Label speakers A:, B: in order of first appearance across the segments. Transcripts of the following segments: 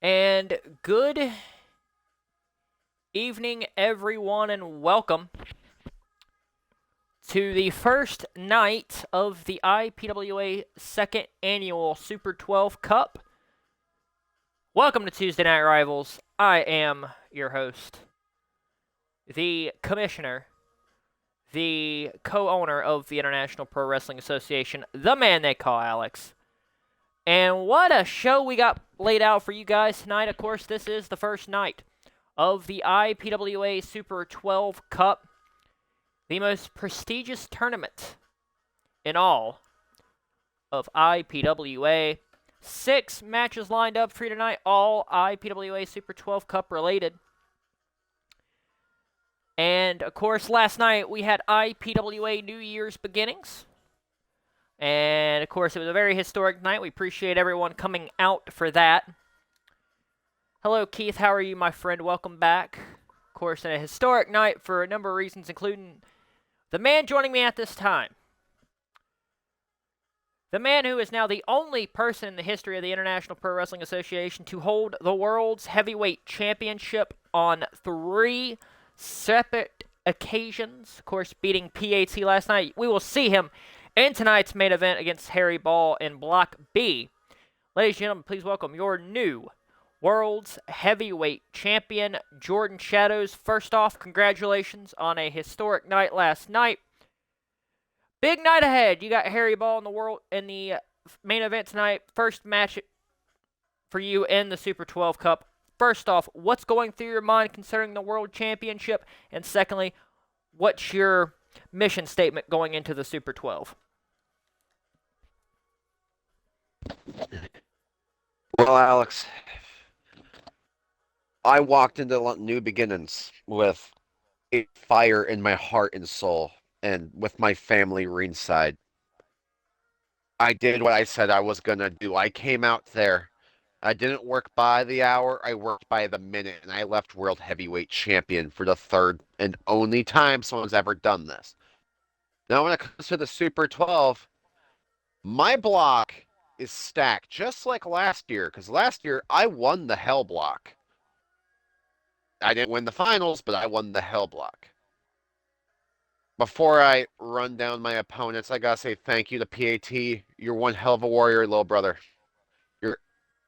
A: And good evening, everyone, and welcome to the first night of the IPWA second annual Super 12 Cup. Welcome to Tuesday Night Rivals. I am your host, the commissioner, the co-owner of the International Pro Wrestling Association, the man they call Alex. And what a show we got laid out for you guys tonight. Of course, this is the first night of the IPWA Super 12 Cup, the most prestigious tournament in all of IPWA. 6 matches lined up for you tonight, all IPWA Super 12 Cup related. And, of course, last night we had IPWA New Year's beginnings. And, of course, it was a very historic night. We appreciate everyone coming out for that. Hello, Keith. How are you, my friend? Welcome back. Of course, in a historic night for a number of reasons, including the man joining me at this time. The man who is now the only person in the history of the International Pro Wrestling Association to hold the World's Heavyweight Championship on 3 separate occasions. Of course, beating PAT last night. We will see him in tonight's main event against Harry Ball in Block B. Ladies and gentlemen, please welcome your new World's Heavyweight Champion, Jordan Shadows. First off, congratulations on a historic night last night. Big night ahead. You got Harry Ball in the main event tonight. First match for you in the Super 12 Cup. First off, what's going through your mind concerning the World Championship? And secondly, what's your mission statement going into the Super 12?
B: Well, Alex, I walked into new beginnings with a fire in my heart and soul, and with my family ringside. I did what I said I was gonna do. I came out there. I didn't work by the hour, I worked by the minute, and I left World Heavyweight Champion for the third and only time someone's ever done this. Now, when it comes to the Super 12, my block is stacked just like last year, because last year I won the Hell block. I didn't win the finals, but I won the Hell block. Before I run down my opponents, I gotta say thank you to PAT. You're one hell of a warrior, little brother. You're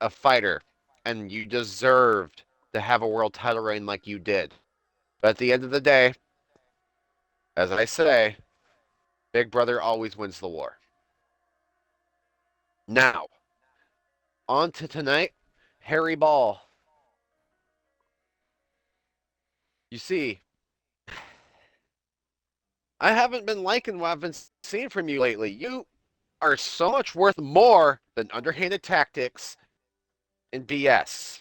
B: a fighter, and you deserved to have a world title reign like you did. But at the end of the day, as I say, Big Brother always wins the war. Now, on to tonight, Harry Ball. You see, I haven't been liking what I've been seeing from you lately. You are so much worth more than underhanded tactics and BS.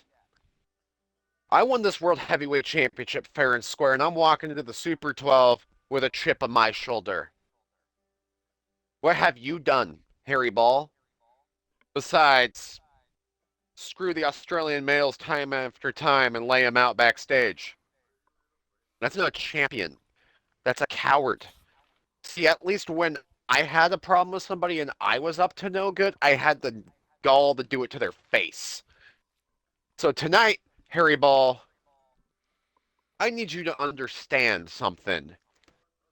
B: I won this World Heavyweight Championship fair and square, and I'm walking into the Super 12 with a chip on my shoulder. What have you done, Harry Ball? Besides, screw the Australian males time after time and lay them out backstage. That's not a champion. That's a coward. See, at least when I had a problem with somebody and I was up to no good, I had the gall to do it to their face. So tonight, Harry Ball, I need you to understand something.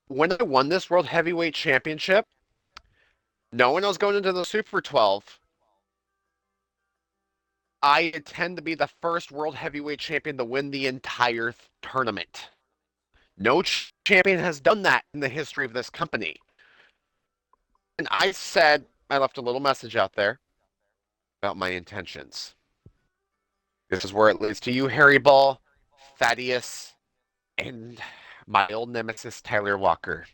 B: When I won this World Heavyweight Championship, knowing I was going into the Super 12, I intend to be the first World Heavyweight Champion to win the entire tournament. No champion has done that in the history of this company. And I said, I left a little message out there about my intentions. This is where it leads to you, Harry Ball, Thaddeus, and my old nemesis, Tyler Walker.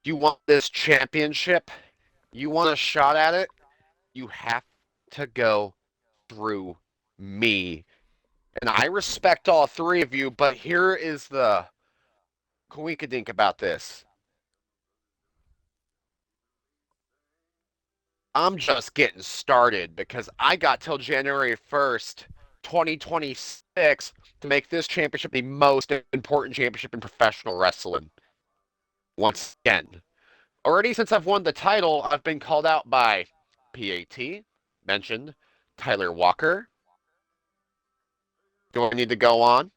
B: You want this championship? You want a shot at it? You have to go through me. And I respect all 3 of you, but here is the coinkydink about this. I'm just getting started because I got till January 1st, 2026 to make this championship the most important championship in professional wrestling. Once again. Already since I've won the title, I've been called out by PAT, mentioned Tyler Walker. Do I need to go on?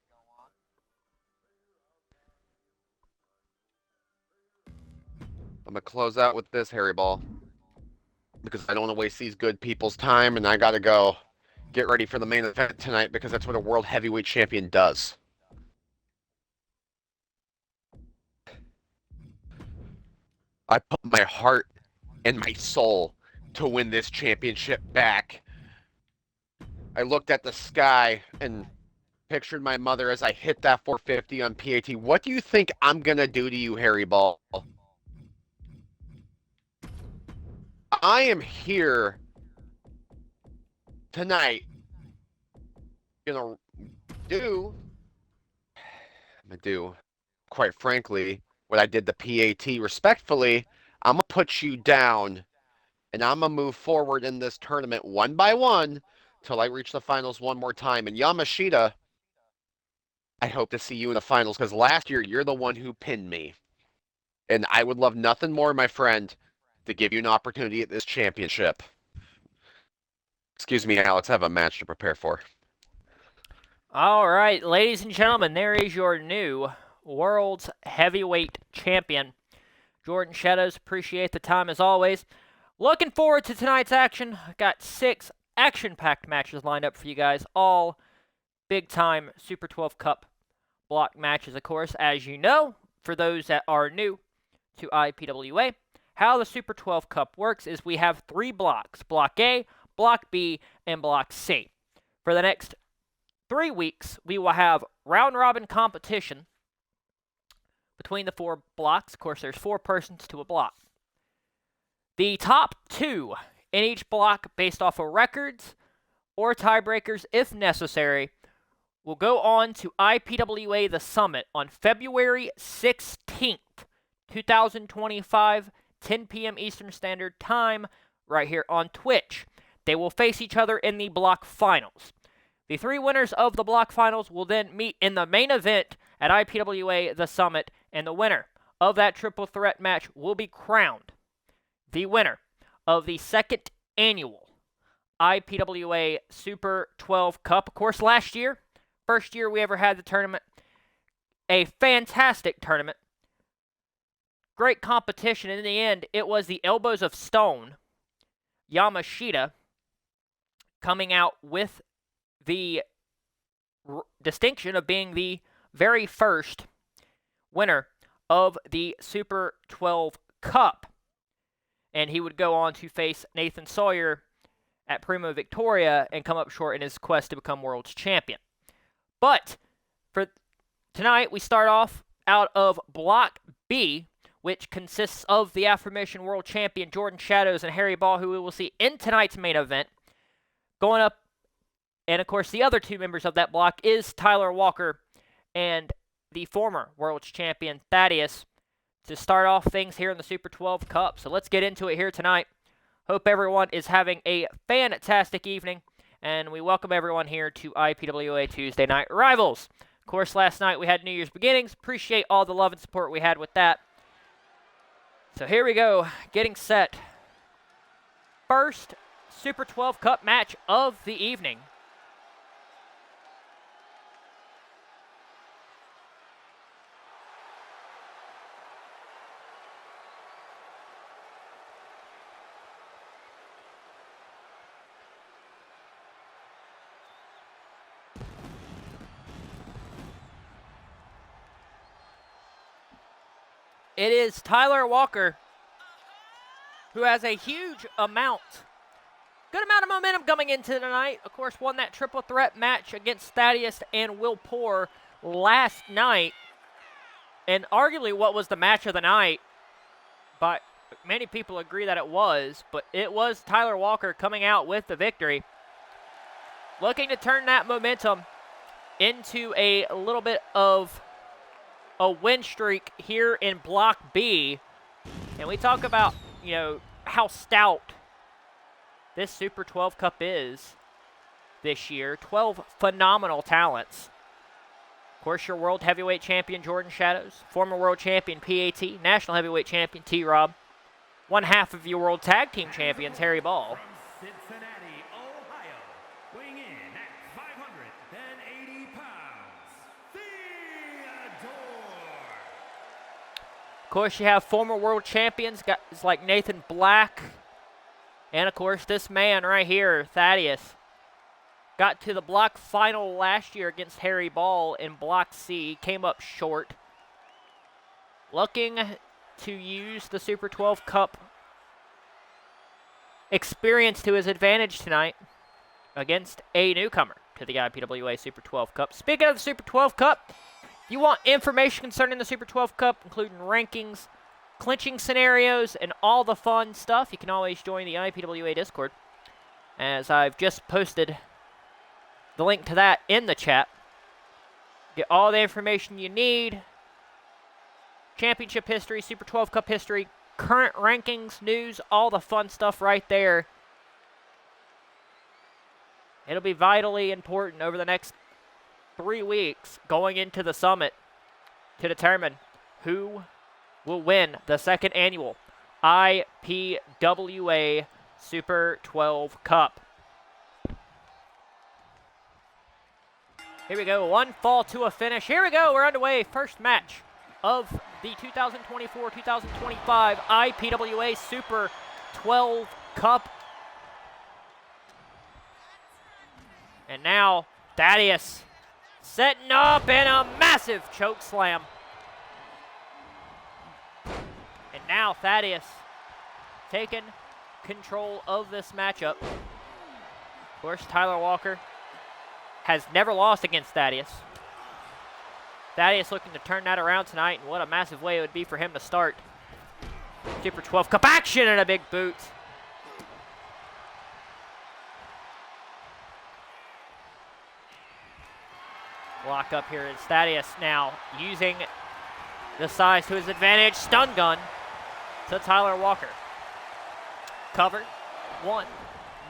B: I'm going to close out with this, Harry Ball, because I don't want to waste these good people's time, and I got to go get ready for the main event tonight because that's what a world heavyweight champion does. I put my heart and my soul to win this championship back. I looked at the sky and pictured my mother as I hit that 450 on PAT. What do you think I'm going to do to you, Harry Ball? I am here tonight going to do, quite frankly, what I did the PAT respectfully. I'm going to put you down, and I'm going to move forward in this tournament one by one till I reach the finals one more time. And Yamashita, I hope to see you in the finals because last year you're the one who pinned me. And I would love nothing more, my friend, to give you an opportunity at this championship. Excuse me, Alex, I have a match to prepare for.
A: All right, ladies and gentlemen, there is your new World's Heavyweight Champion, Jordan Shadows. Appreciate the time as always. Looking forward to tonight's action. Got 6 action-packed matches lined up for you guys, all big-time Super 12 Cup block matches, of course. As you know, for those that are new to IPWA, how the Super 12 Cup works is we have 3 blocks, Block A, Block B, and Block C. For the next 3 weeks, we will have round-robin competition between the 4 blocks. Of course, there's 4 persons to a block. The top 2 in each block, based off of records or tiebreakers if necessary, will go on to IPWA The Summit on February 16th, 2025, 10 p.m. Eastern Standard Time, right here on Twitch. They will face each other in the block finals. The 3 winners of the block finals will then meet in the main event at IPWA The Summit, and the winner of that triple threat match will be crowned the winner of the 2nd annual IPWA Super 12 Cup. Of course, last year, first year we ever had the tournament, a fantastic tournament. Great competition. In the end, it was the Elbows of Stone, Yamashita, coming out with the distinction of being the very first winner of the Super 12 Cup. And he would go on to face Nathan Sawyer at Primo Victoria and come up short in his quest to become world's champion. But for tonight, we start off out of Block B, which consists of the aforementioned world champion Jordan Shadows and Harry Ball, who we will see in tonight's main event. Going up, and of course, the other 2 members of that block is Tyler Walker and the former world's champion Thaddeus, to start off things here in the Super 12 Cup. So let's get into it here tonight. Hope everyone is having a fantastic evening, and we welcome everyone here to IPWA Tuesday Night Rivals. Of course, last night we had New Year's Beginnings. Appreciate all the love and support we had with that. So here we go, getting set. First Super 12 Cup match of the evening. It is Tyler Walker, who has a good amount of momentum coming into tonight. Of course, won that triple threat match against Thaddeus and Will Poor last night. And arguably what was the match of the night, but many people agree that it was. But it was Tyler Walker coming out with the victory. Looking to turn that momentum into a little bit of a win streak here in Block B. And we talk about, how stout this Super 12 Cup is this year. 12 phenomenal talents. Of course, your World Heavyweight Champion, Jordan Shadows. Former World Champion, PAT. National Heavyweight Champion, T-Rob. One half of your World Tag Team Champions, Harry Ball.
C: Cincinnati,
A: Of course, you have former world champions, guys like Nathan Black. And, of course, this man right here, Thaddeus, got to the block final last year against Harry Ball in Block C. Came up short. Looking to use the Super 12 Cup experience to his advantage tonight against a newcomer to the IPWA Super 12 Cup. Speaking of the Super 12 Cup, if you want information concerning the Super 12 Cup, including rankings, clinching scenarios, and all the fun stuff, you can always join the IPWA Discord, as I've just posted the link to that in the chat. Get all the information you need. Championship history, Super 12 Cup history, current rankings, news, all the fun stuff right there. It'll be vitally important over the next 3 weeks going into the summit to determine who will win the second annual IPWA Super 12 Cup. Here we go, one fall to a finish. Here we go, we're underway. First match of the 2024-2025 IPWA Super 12 Cup. And now Thaddeus setting up in a massive choke slam. And now Thaddeus taking control of this matchup. Of course, Tyler Walker has never lost against Thaddeus. Thaddeus looking to turn that around tonight, and what a massive way it would be for him to start Super 12 Cup action and a big boot. Lock up here is Thaddeus now using the size to his advantage. Stun gun to Tyler Walker. Covered. One.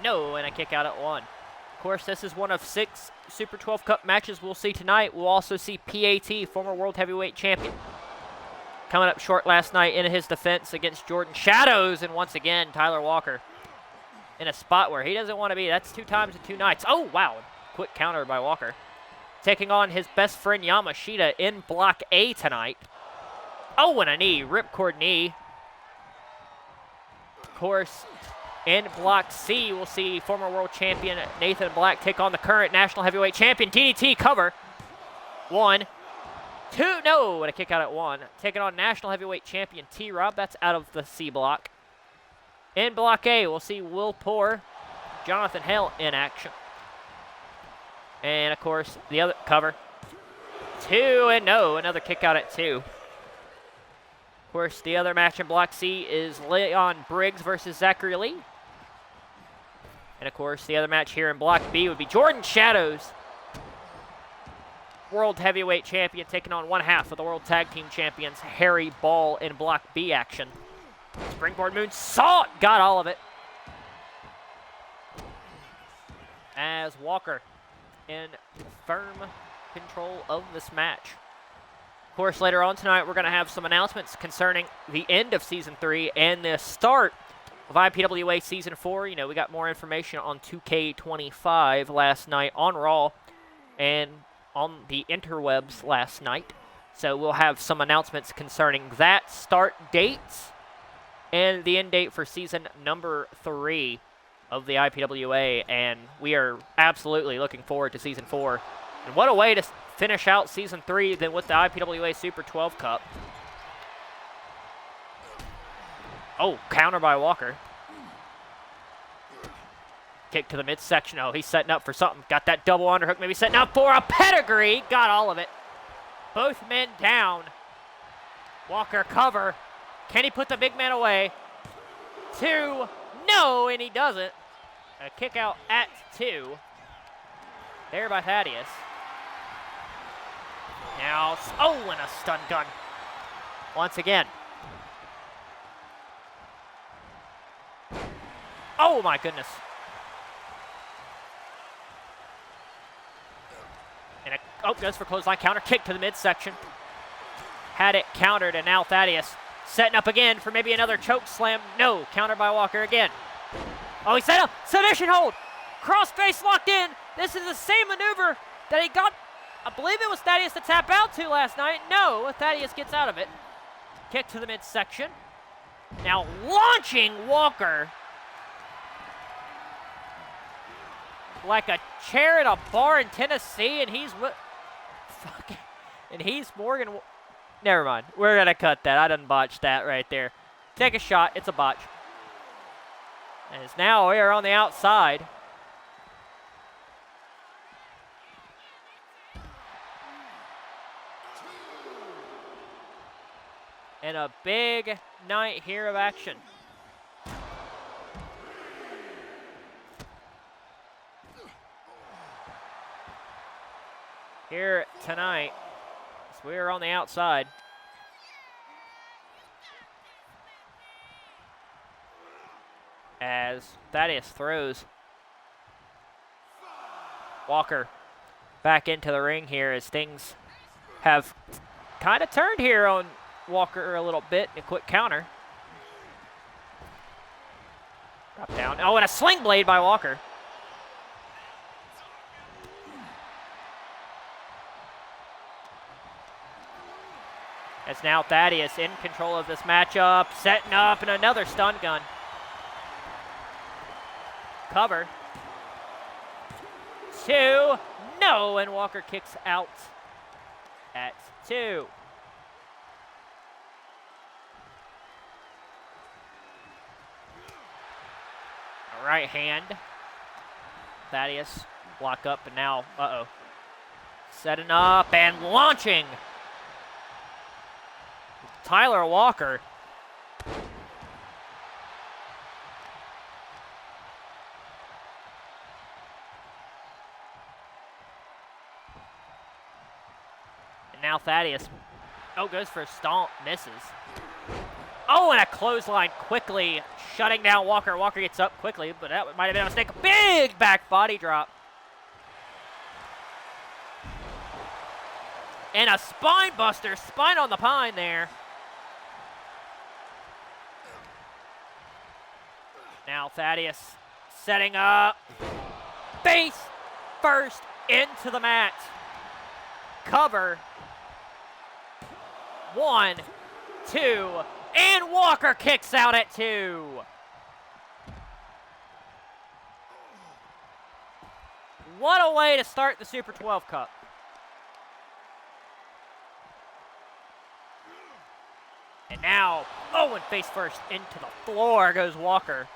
A: No, and a kick out at one. Of course, this is one of 6 Super 12 Cup matches we'll see tonight. We'll also see PAT, former World Heavyweight Champion, coming up short last night in his defense against Jordan Shadows. And once again, Tyler Walker in a spot where he doesn't want to be. That's 2 times in 2 nights. Oh, wow. Quick counter by Walker. Taking on his best friend Yamashita in Block A tonight. Oh, and a knee. Ripcord knee. Of course, in Block C, we'll see former world champion Nathan Black take on the current national heavyweight champion, DDT cover. 1, 2, no, and a kick out at 1. Taking on national heavyweight champion T-Rob, that's out of the C block. In Block A, we'll see Will Poor, Jonathan Hale in action. And, of course, the other cover. 2, and no, another kick out at 2. Of course, the other match in Block C is Leon Briggs versus Zachary Lee. And, of course, the other match here in Block B would be Jordan Shadows, World Heavyweight Champion, taking on one half of the World Tag Team Champions, Harry Ball, in Block B action. Springboard moonsault, got all of it. As Walker in firm control of this match. Of course, later on tonight, we're going to have some announcements concerning the end of Season 3 and the start of IPWA Season 4. You know, we got more information on 2K25 last night on Raw and on the interwebs last night. So we'll have some announcements concerning that start dates and the end date for Season number 3 of the IPWA. And we are absolutely looking forward to Season 4. And what a way to finish out Season 3 than with the IPWA Super 12 Cup. Oh, counter by Walker. Kick to the midsection. Oh, he's setting up for something. Got that double underhook. Maybe setting up for a pedigree. Got all of it. Both men down. Walker cover. Can he put the big man away? 2. No, and he doesn't. A kick out at 2. There by Thaddeus. Now, oh, and a stun gun. Once again. Oh, my goodness. And goes for clothesline counter. Kick to the midsection. Had it countered, and now Thaddeus setting up again for maybe another choke slam. No, countered by Walker again. Oh, he set up. Submission hold. Crossface locked in. This is the same maneuver that he got, I believe it was Thaddeus to tap out to last night. No, Thaddeus gets out of it. Kick to the midsection. Now launching Walker like a chair at a bar in Tennessee, and he's Morgan. Never mind. We're gonna cut that. I done botched that right there. Take a shot. It's a botch. As now we are on the outside. And a big night here of action. Here tonight, as we are on the outside. As Thaddeus throws Walker back into the ring here, as things have kind of turned here on Walker a little bit. A quick counter. Drop down. Oh, and a sling blade by Walker. As now Thaddeus in control of this matchup, setting up, and another stun gun. Cover. 2. No, and Walker kicks out at 2. Right hand. Thaddeus block up, and now, setting up and launching. Tyler Walker. And now Thaddeus, goes for a stomp, misses. Oh, and a clothesline quickly shutting down Walker. Walker gets up quickly, but that might have been a mistake. A big back body drop. And a spine buster, spine on the pine there. Now Thaddeus setting up. Face first into the mat. Cover. 1, 2, and Walker kicks out at 2. What a way to start the Super 12 Cup. And now, and face first into the floor goes Walker.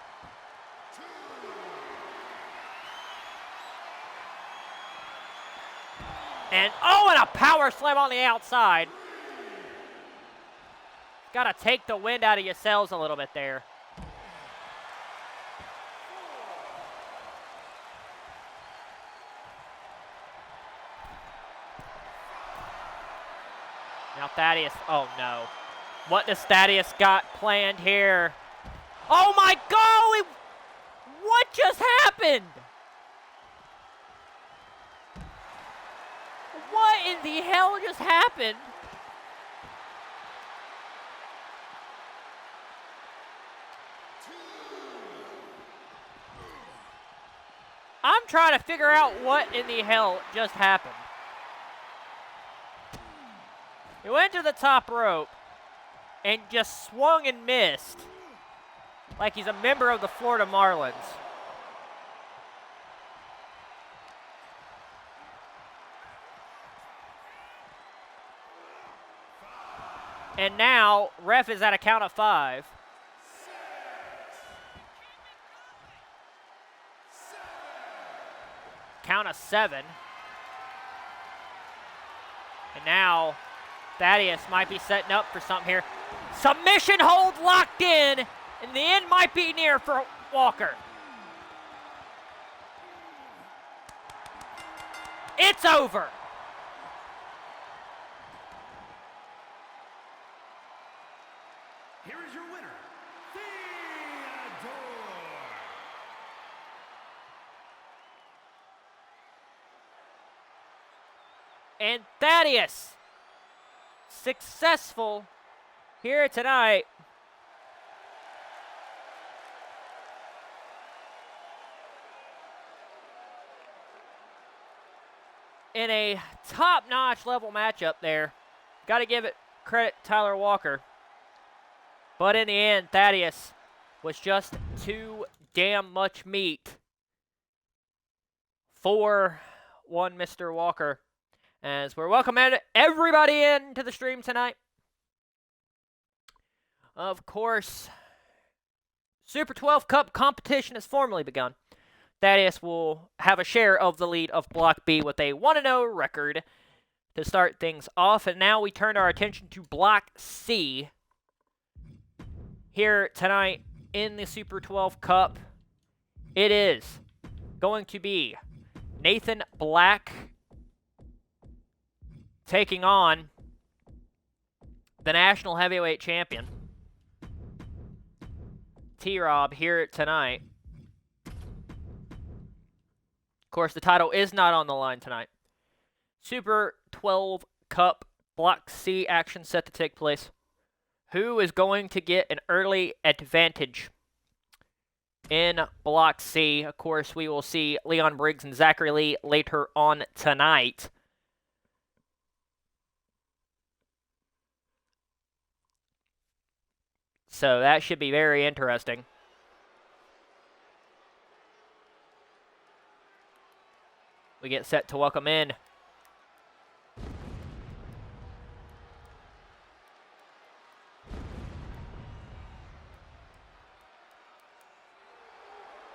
A: And a power slam on the outside. Got to take the wind out of your sails a little bit there. Now Thaddeus, oh no. What does Thaddeus got planned here? Oh my God! What just happened? What in the hell just happened? I'm trying to figure out what in the hell just happened. He went to the top rope and just swung and missed like he's a member of the Florida Marlins. And now, ref is at a count of 5. Count of 7. And now, Thaddeus might be setting up for something here. Submission hold locked in, and the end might be near for Walker. It's over.
C: Here is your winner, Theodore.
A: And Thaddeus, successful here tonight. In a top-notch level matchup there. Got to give it credit to Tyler Walker. But in the end, Thaddeus was just too damn much meat for one Mr. Walker. As we're welcoming everybody into the stream tonight. Of course, Super 12 Cup competition has formally begun. Thaddeus will have a share of the lead of Block B with a 1-0 record to start things off. And now we turn our attention to Block C. Here tonight in the Super 12 Cup, it is going to be Nathan Black taking on the National Heavyweight Champion, T-Rob, here tonight. Of course, the title is not on the line tonight. Super 12 Cup Block C action set to take place. Who is going to get an early advantage in Block C? Of course, we will see Leon Briggs and Zachary Lee later on tonight. So that should be very interesting. We get set to welcome in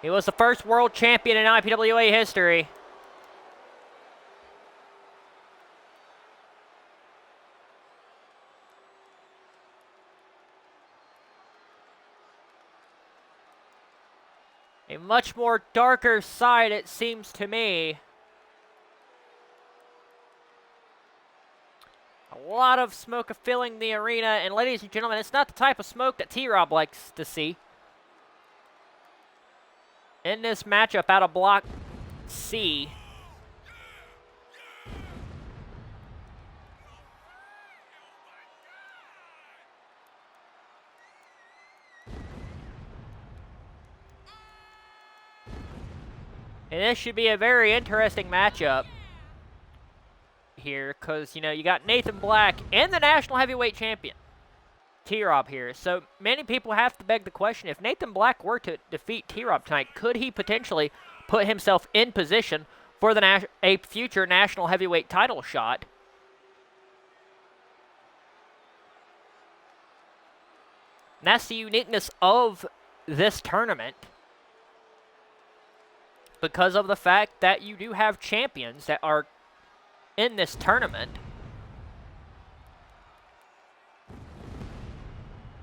A: he was the first world champion in IPWA history. A much more darker side, it seems to me. A lot of smoke filling the arena, and ladies and gentlemen, it's not the type of smoke that T-Rob likes to see. In this matchup out of Block C, and this should be a very interesting matchup here, because, you know, you got Nathan Black and the National Heavyweight Champion, T-Rob, here. So many people have to beg the question, if Nathan Black were to defeat T-Rob tonight, could he potentially put himself in position for the a future National Heavyweight title shot? And that's the uniqueness of this tournament, because of the fact that you do have champions that are in this tournament.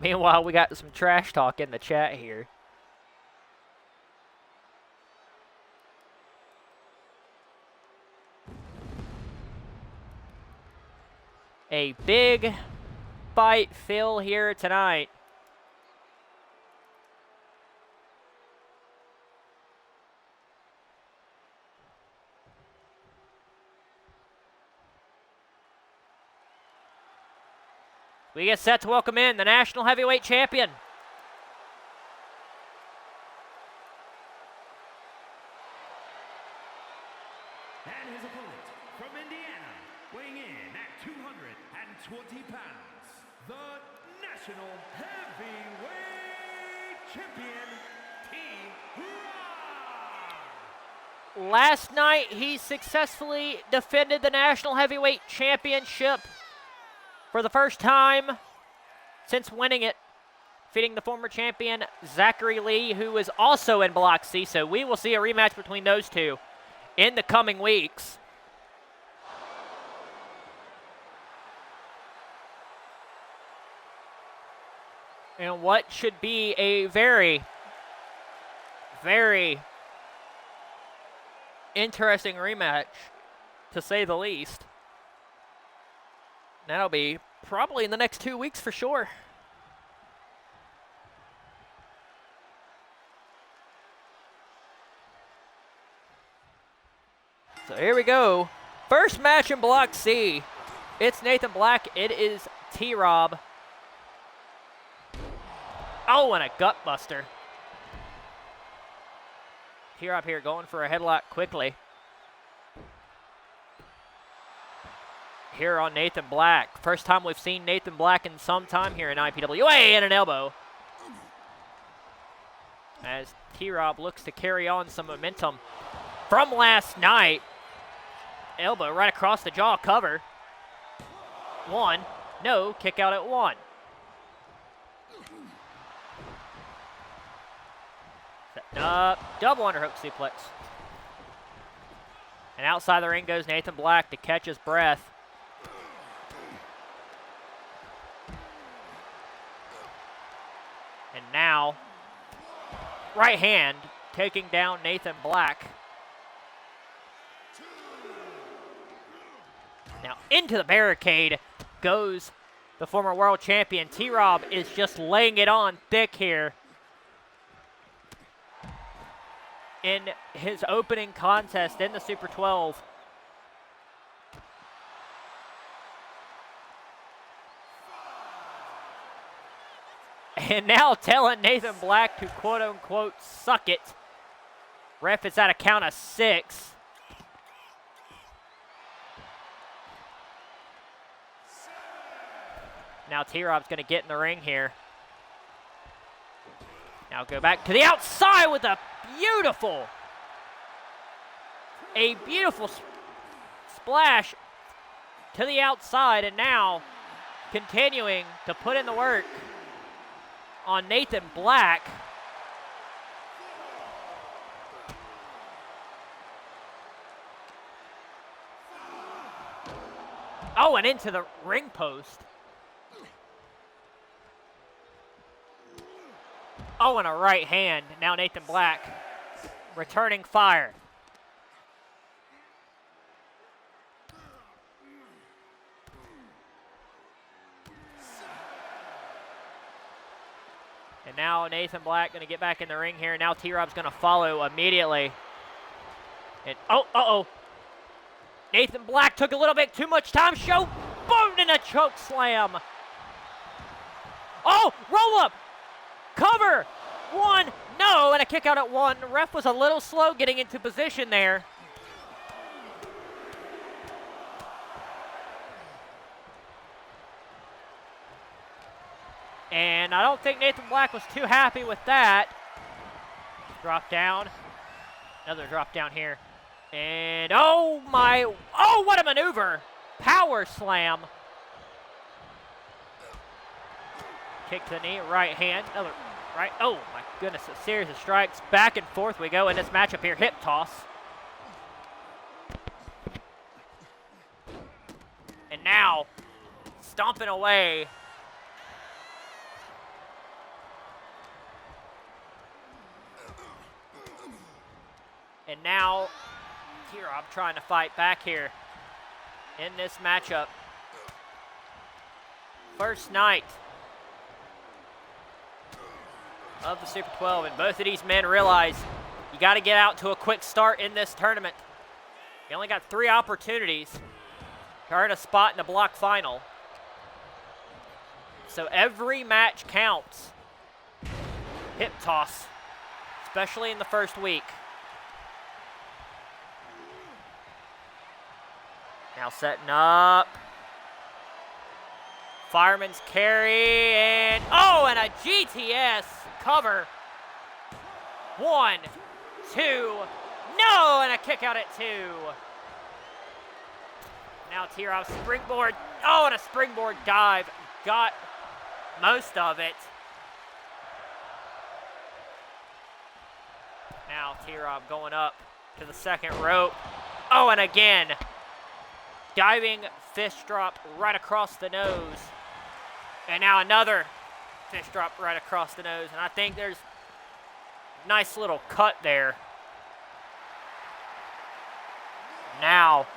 A: Meanwhile, we got some trash talk in the chat here. A big fight Phil here tonight. We get set to welcome in the National Heavyweight Champion.
C: And his opponent from Indiana, weighing in at 220 pounds, the National Heavyweight Champion, T-Rob.
A: Last night, he successfully defended the National Heavyweight Championship for the first time since winning it, defeating the former champion Zachary Lee, who is also in Block C. So we will see a rematch between those two in the coming weeks. And what should be a very, very interesting rematch, to say the least. That'll be probably in the next 2 weeks for sure. So here we go. First match in Block C. It's Nathan Black. It is T-Rob. Oh, and a gut buster. T-Rob here going for a headlock quickly. here on Nathan Black. First time we've seen Nathan Black in some time here in IPWA, and an elbow. As T-Rob looks to carry on some momentum from last night. Elbow right across the jaw, cover. One, no, kick out at one. Setting up, double underhook suplex. And outside the ring goes Nathan Black to catch his breath. And now, right hand taking down Nathan Black. Now into the barricade goes the former world champion. T-Rob is just laying it on thick here in his opening contest in the Super 12. And now telling Nathan Black to quote-unquote suck it. Ref is at a count of 6. Now T-Rob's going to get in the ring here. Now go back to the outside with a beautiful splash to the outside, and now continuing to put in the work on Nathan Black. Oh, and into the ring post. Oh, and a right hand. Now Nathan Black returning fire. And now Nathan Black going to get back in the ring here. Now T-Rob's going to follow immediately. And uh-oh. Nathan Black took a little bit too much time. Show boom, and a choke slam. Oh, roll up. Cover. One. No, and a kick out at one. The ref was a little slow getting into position there. And I don't think Nathan Black was too happy with that. Drop down. Another drop down here. And oh, what a maneuver. Power slam. Kick to the knee, right hand, another right. Oh my goodness, a series of strikes. Back and forth we go in this matchup here. Hip toss. And now, stomping away. And now, T-Rob trying to fight back here in this matchup. First night of the Super 12, and both of these men realize you got to get out to a quick start in this tournament. You only got 3 opportunities to earn a spot in the block final. So every match counts. Hip toss, especially in the first week. Now setting up. Fireman's carry, and oh, and a GTS cover. 1, 2, no, and a kick out at 2. Now T-Rob springboard, oh, and a springboard dive. Got most of it. Now T-Rob going up to the second rope. Oh, and again, diving fist drop right across the nose. And now another fist drop right across the nose. And I think there's a nice little cut there. Now,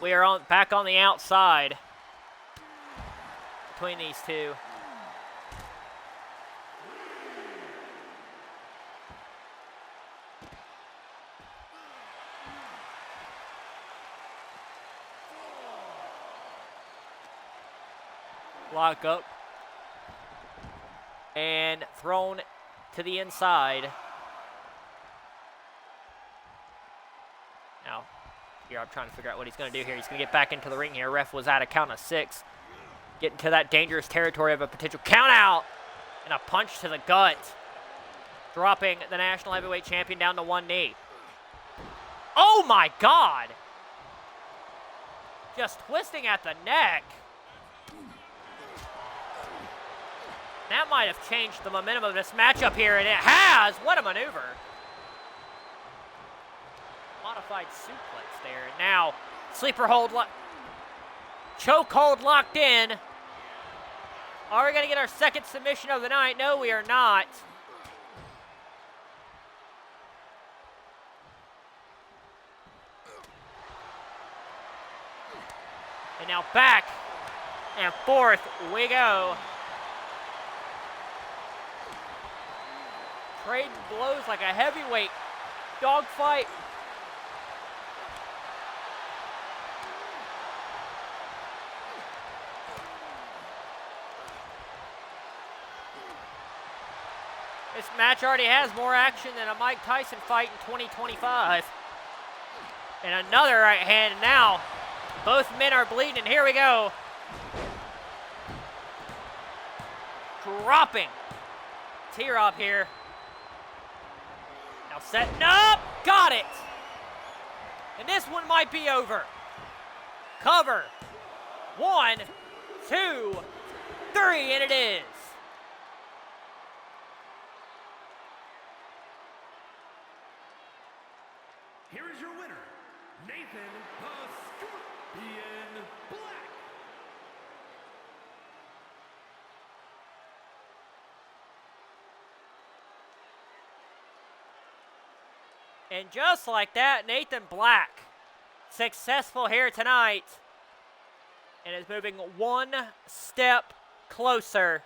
A: we are back on the outside between these two. Lock up and thrown to the inside. Here, I'm trying to figure out what he's going to do here. He's going to get back into the ring here. Ref was at a count of 6. Getting to that dangerous territory of a potential count out. And a punch to the gut. Dropping the National Heavyweight Champion down to one knee. Oh my God! Just twisting at the neck. That might have changed the momentum of this matchup here, and it has. What a maneuver. Modified suplex there. And now, sleeper hold, choke hold locked in. Are we going to get our second submission of the night? No, we are not. And now back and forth we go. Trading blows like a heavyweight dogfight. This match already has more action than a Mike Tyson fight in 2025. And another right hand now. Both men are bleeding. Here we go. Dropping T-Rob here. Now setting up. Got it. And this one might be over. Cover. 1, 2, 3, and it is.
C: Here is your winner, Nathan the Scorpion Black.
A: And just like that, Nathan Black, successful here tonight, and is moving one step closer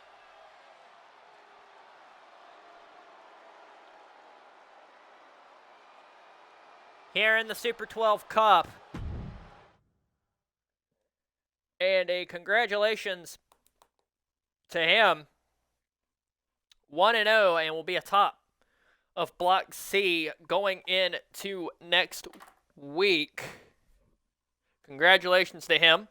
A: here in the Super 12 Cup. And a congratulations to him. 1-0 and will be atop of Block C going into next week. Congratulations to him.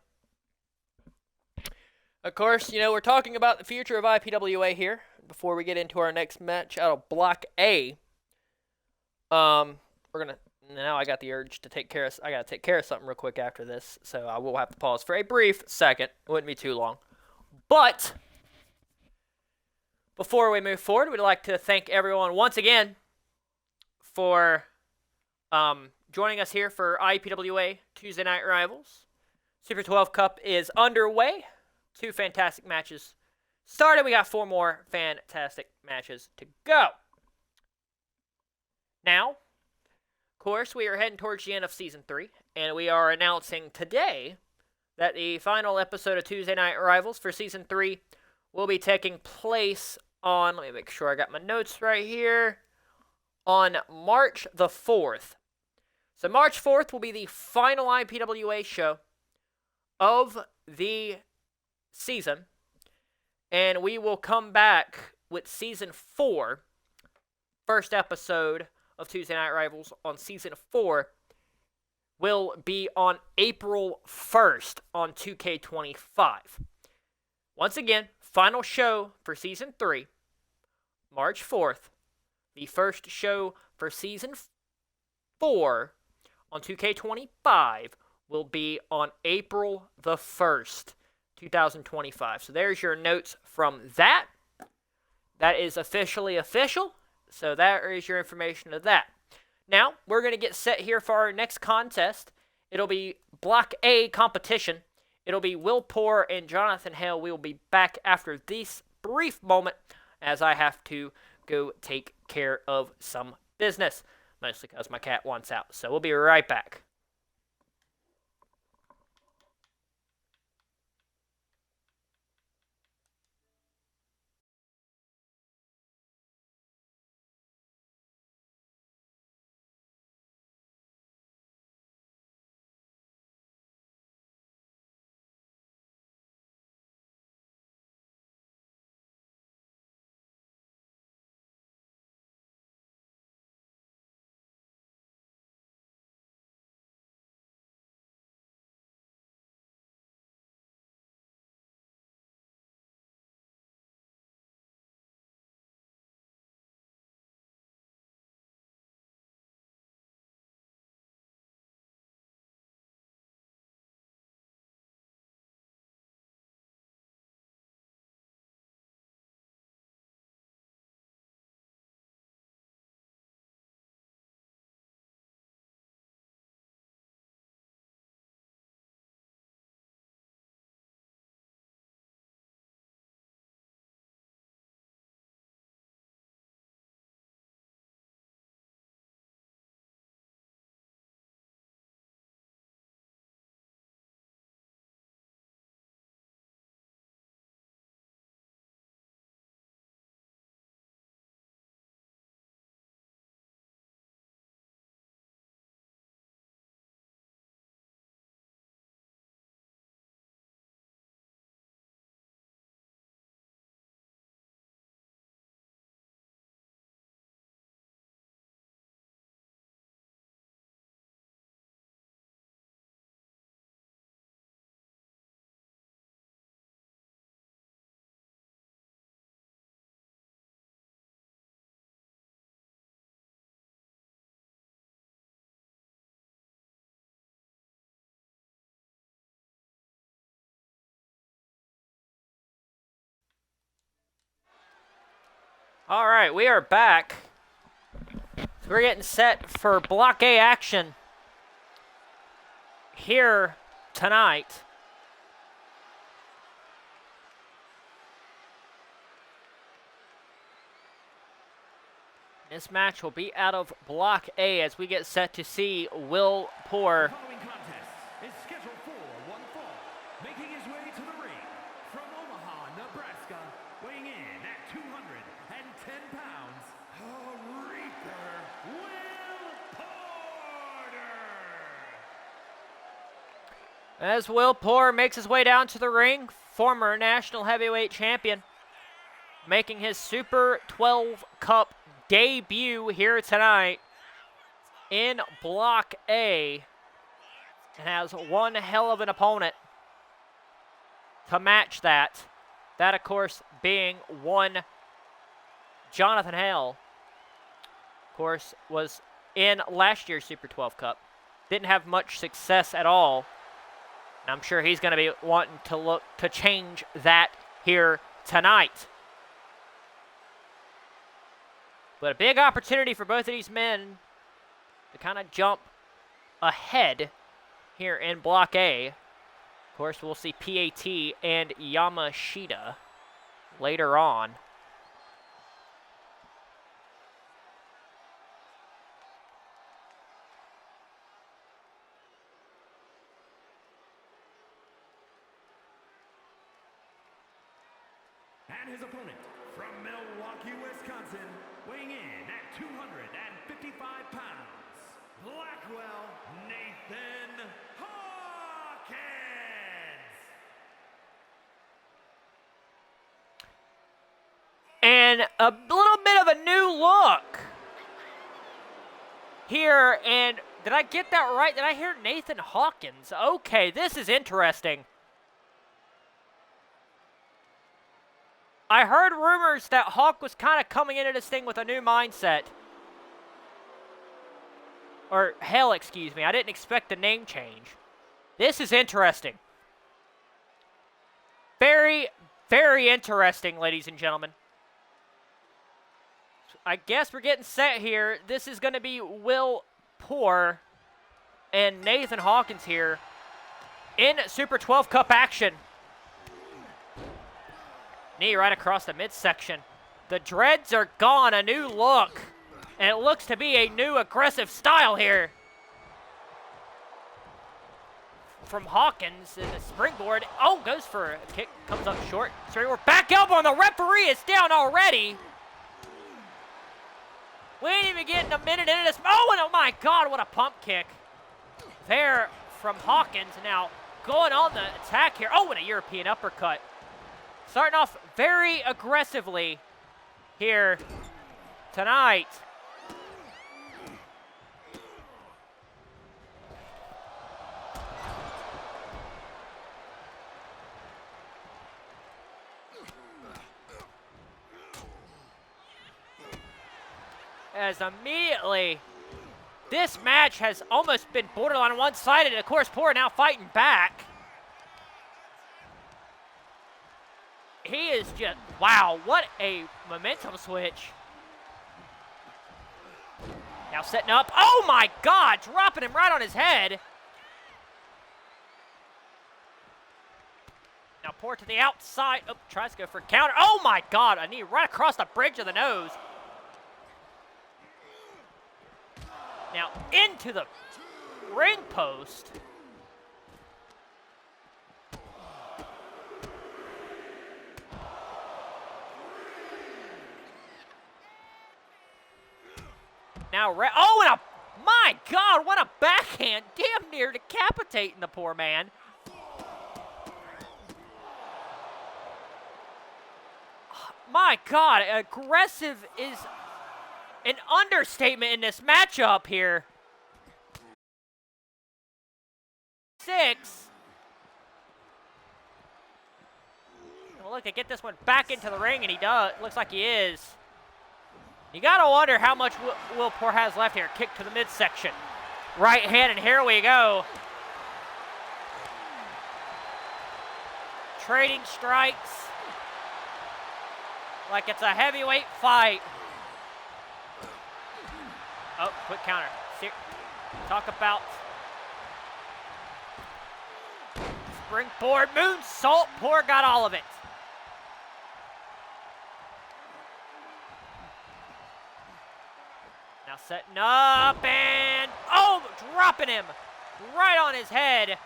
A: Of course, we're talking about the future of IPWA here before we get into our next match out of Block A. Now I got the urge to I got to take care of something real quick after this, so I will have to pause for a brief second. It wouldn't be too long. But before we move forward, we'd like to thank everyone once again for joining us here for IPWA Tuesday Night Rivals. Super 12 Cup is underway. 2 fantastic matches started. We got 4 more fantastic matches to go. Now, of course, we are heading towards the end of Season 3, and we are announcing today that the final episode of Tuesday Night Rivals for Season 3 will be taking place on, let me make sure I got my notes right here, on March the 4th. So March 4th will be the final IPWA show of the season, and we will come back with Season 4, first episode of Tuesday Night Rivals on Season 4 will be on April 1st on 2K25. Once again, final show for Season 3, March 4th. The first show for Season 4 on 2K25 will be on April the 1st, 2025. So there's your notes from that. That is officially official. So that is your information of that. Now, we're going to get set here for our next contest. It'll be Block A competition. It'll be Will Poor and Jonathan Hale. We will be back after this brief moment as I have to go take care of some business. Mostly because my cat wants out. So we'll be right back. All right, we are back. So we're getting set for Block A action here tonight. This match will be out of Block A as we get set to see Will Poor.
C: The following contest is scheduled for one fall. Making his way to the ring from Omaha, Nebraska, weighing in at 210 pounds, the Reaper, Will Porter.
A: As Will Poor makes his way down to the ring, former national heavyweight champion, making his Super 12 Cup debut here tonight in Block A, and has one hell of an opponent to match that. That, of course, being one Jonathan Hale. Of course, was in last year's Super 12 Cup. Didn't have much success at all. And I'm sure he's going to be wanting to look to change that here tonight. But a big opportunity for both of these men to kind of jump ahead here in Block A. Of course, we'll see PAT and Yamashita later on.
C: And his opponent from Milwaukee, Wisconsin, weighing in at 255 pounds, Blackwell Nathan Hawkins.
A: And a little bit of a new look here. And did I get that right? Did I hear Nathan Hawkins? Okay, this is interesting. I heard rumors that Hawk was kind of coming into this thing with a new mindset. Or Hale, excuse me. I didn't expect the name change. This is interesting. Very, very interesting, ladies and gentlemen. I guess we're getting set here. This is going to be Will Poor and Nathan Hawkins here in Super 12 Cup action. Knee right across the midsection. The dreads are gone, a new look. And it looks to be a new aggressive style here. From Hawkins in the springboard. Oh, goes for a kick, comes up short. Springboard, back elbow, and the referee is down already. We ain't even getting a minute into this. Oh, and oh my God, what a pump kick. There from Hawkins. Now going on the attack here. Oh, and a European uppercut. Starting off very aggressively here tonight. As immediately, this match has almost been borderline one-sided. Of course, Poor now fighting back. He is just, wow, what a momentum switch. Now setting up, oh my God, dropping him right on his head. Now Poor to the outside, oh, tries to go for a counter. Oh my God, a knee right across the bridge of the nose. Now into the ring post. Now, oh, and my God, what a backhand. Damn near decapitating the poor man. My God, aggressive is an understatement in this matchup here. 6. Well, look, they get this one back into the ring, and he does. Looks like he is. You got to wonder how much Will Poor has left here. Kick to the midsection. Right hand, and here we go. Trading strikes. like it's a heavyweight fight. Oh, quick counter. Talk about springboard moonsault. Poor got all of it. Now setting up and, oh, dropping him right on his head.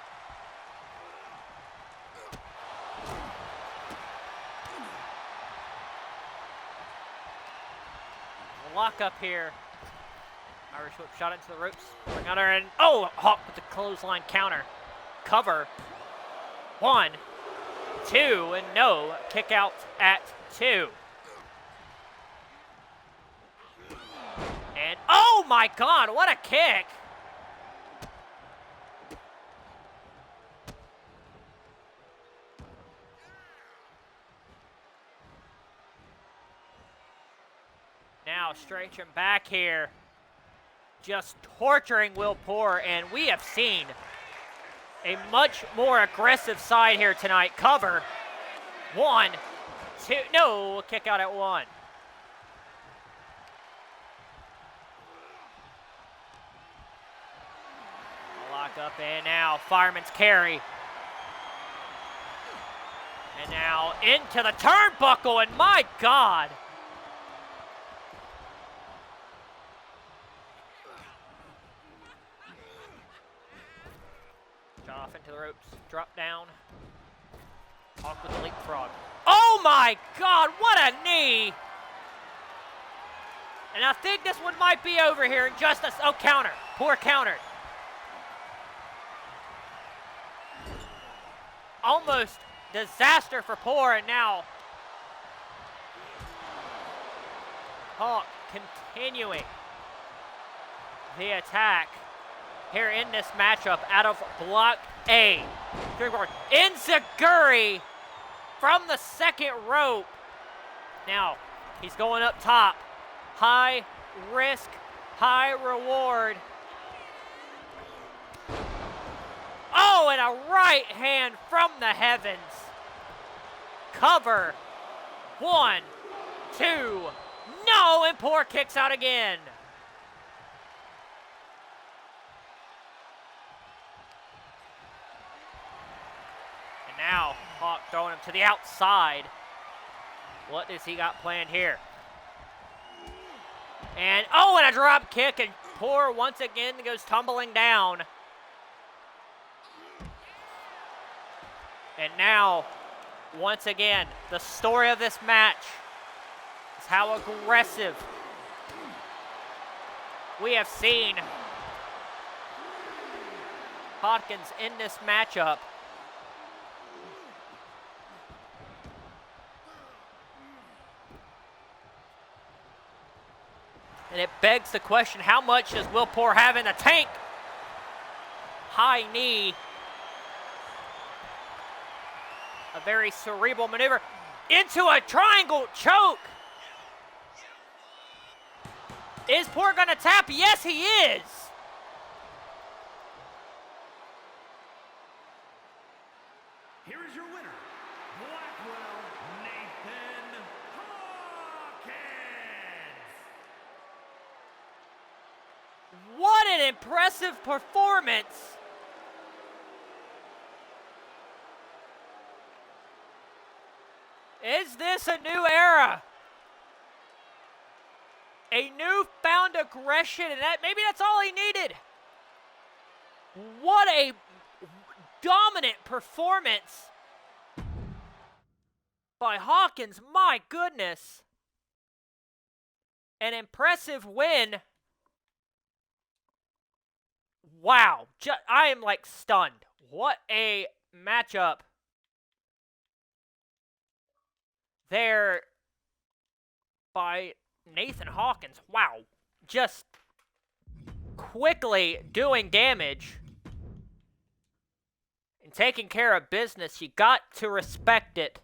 A: Lock up here. Irish whip shot into the ropes. Bring out her and, oh, Hawk with the clothesline counter. Cover. 1, 2, and no. Kick out at 2. And, oh my God, what a kick. Now stretching back here. Just torturing Will Poor, and we have seen a much more aggressive side here tonight. Cover. 1, 2, no, kick out at 1. Lock up, and now fireman's carry. And now into the turnbuckle, and my God. Off into the ropes, drop down. Hawk with the leapfrog. Oh my God, what a knee! And I think this one might be over here in just a, oh, counter. Poor countered. Almost disaster for Poor, and now Hawk continuing the attack here in this matchup out of Block A. Enziguri from the second rope. Now, he's going up top. High risk, high reward. Oh, and a right hand from the heavens. Cover. 1, 2, no, and Poor kicks out again. Now, Hawk throwing him to the outside. What does he got planned here? And, oh, and a drop kick, and Poor once again goes tumbling down. And now, once again, the story of this match is how aggressive we have seen Hawkins in this matchup. And it begs the question, how much does Will Poor have in the tank? High knee. A very cerebral maneuver into a triangle choke. Is Poor gonna tap? Yes, he is.
C: Here is your winner, Blackwell Nathan Hawkins.
A: What an impressive performance. Is this a new era? A newfound aggression, and maybe that's all he needed. What a dominant performance by Hawkins, my goodness. An impressive win. Wow, I am like stunned. What a matchup there by Nathan Hawkins. Wow, just quickly doing damage and taking care of business. You got to respect it.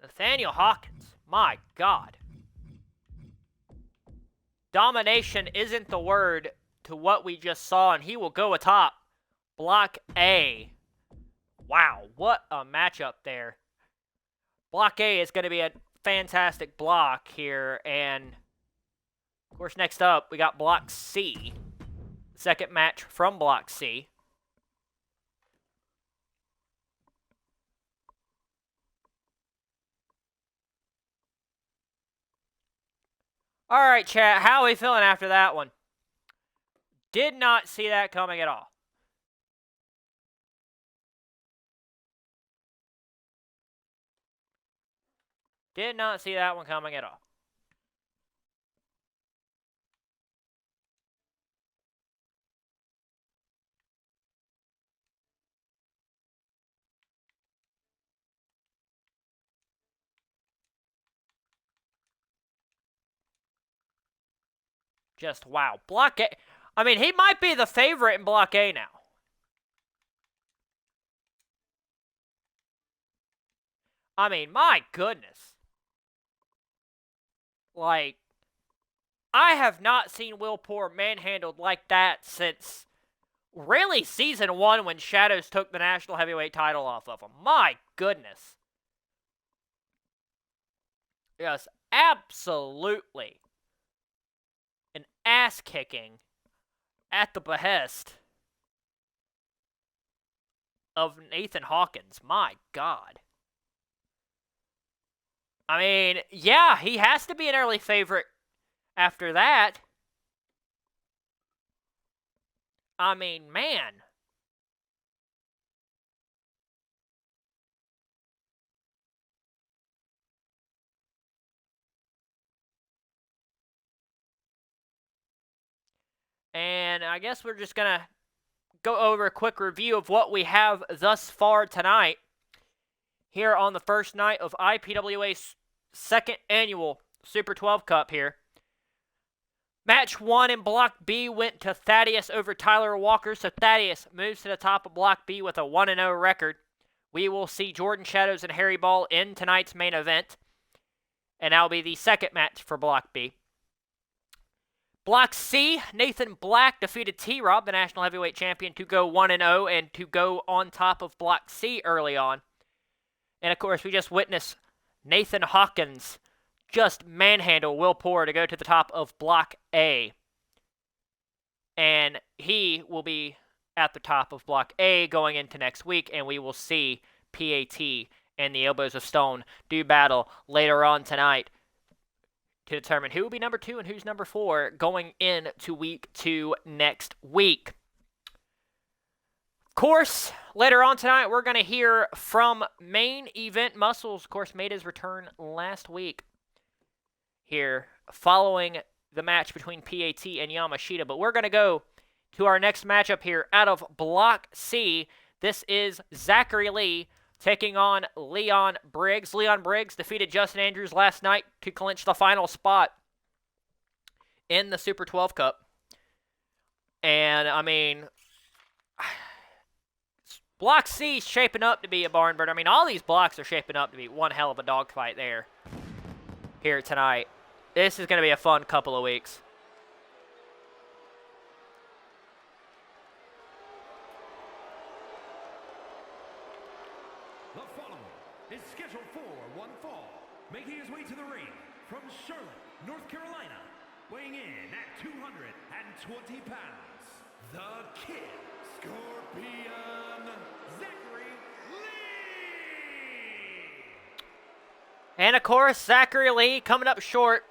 A: Nathaniel Hawkins, my God. Domination isn't the word to what we just saw, and he will go atop Block A. Wow, what a matchup there. Block A is going to be a fantastic block here. And, of course, next up, we got Block C. Second match from Block C. All right, chat, how are we feeling after that one? Did not see that coming at all. Did not see that one coming at all. Just wow. Block A. I mean, he might be the favorite in Block A now. I mean, my goodness. Like, I have not seen Will Poor manhandled like that since really Season 1 when Shadows took the National Heavyweight title off of him. My goodness. Yes, absolutely. An ass-kicking at the behest of Nathan Hawkins. My God. I mean, yeah, he has to be an early favorite after that. I mean, man. And I guess we're just going to go over a quick review of what we have thus far tonight here on the first night of IPWA's second annual Super 12 Cup here. Match 1 in Block B went to Thaddeus over Tyler Walker, so Thaddeus moves to the top of Block B with a 1-0 record. We will see Jordan Shadows and Harry Ball in tonight's main event, and that'll be the second match for Block B. Block C, Nathan Black defeated T-Rob, the National Heavyweight Champion, to go 1-0 and to go on top of Block C early on. And, of course, we just witnessed Nathan Hawkins just manhandle Will Poor to go to the top of Block A. And he will be at the top of Block A going into next week, and we will see PAT and the Elbows of Stone do battle later on tonight to determine who will be number 2 and who's number 4 going into week 2 next week. Of course, later on tonight, we're going to hear from Main Event Muscles. Of course, made his return last week here following the match between PAT and Yamashita. But we're going to go to our next matchup here out of Block C. This is Zachary Lee taking on Leon Briggs. Leon Briggs defeated Justin Andrews last night to clinch the final spot in the Super 12 Cup. And, I mean, Block C is shaping up to be a barn burner. I mean, all these blocks are shaping up to be one hell of a dogfight there here tonight. This is going to be a fun couple of weeks.
C: The following is scheduled for one fall, making his way to the ring from Charlotte, North Carolina, weighing in at 220 pounds, the Kid Scorpion, Zachary Lee!
A: And, of course, Zachary Lee coming up short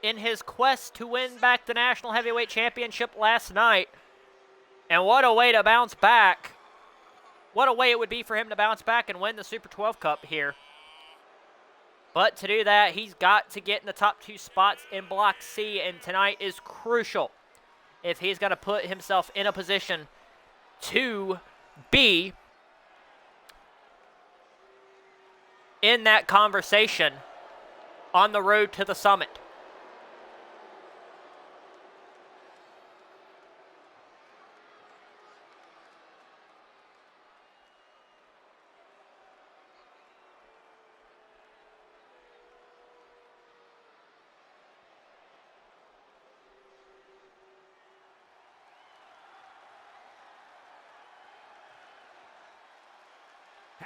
A: in his quest to win back the National Heavyweight Championship last night. And what a way to bounce back. What a way it would be for him to bounce back and win the Super 12 Cup here. But to do that, he's got to get in the top 2 spots in Block C, and tonight is crucial if he's going to put himself in a position to be in that conversation on the road to the summit.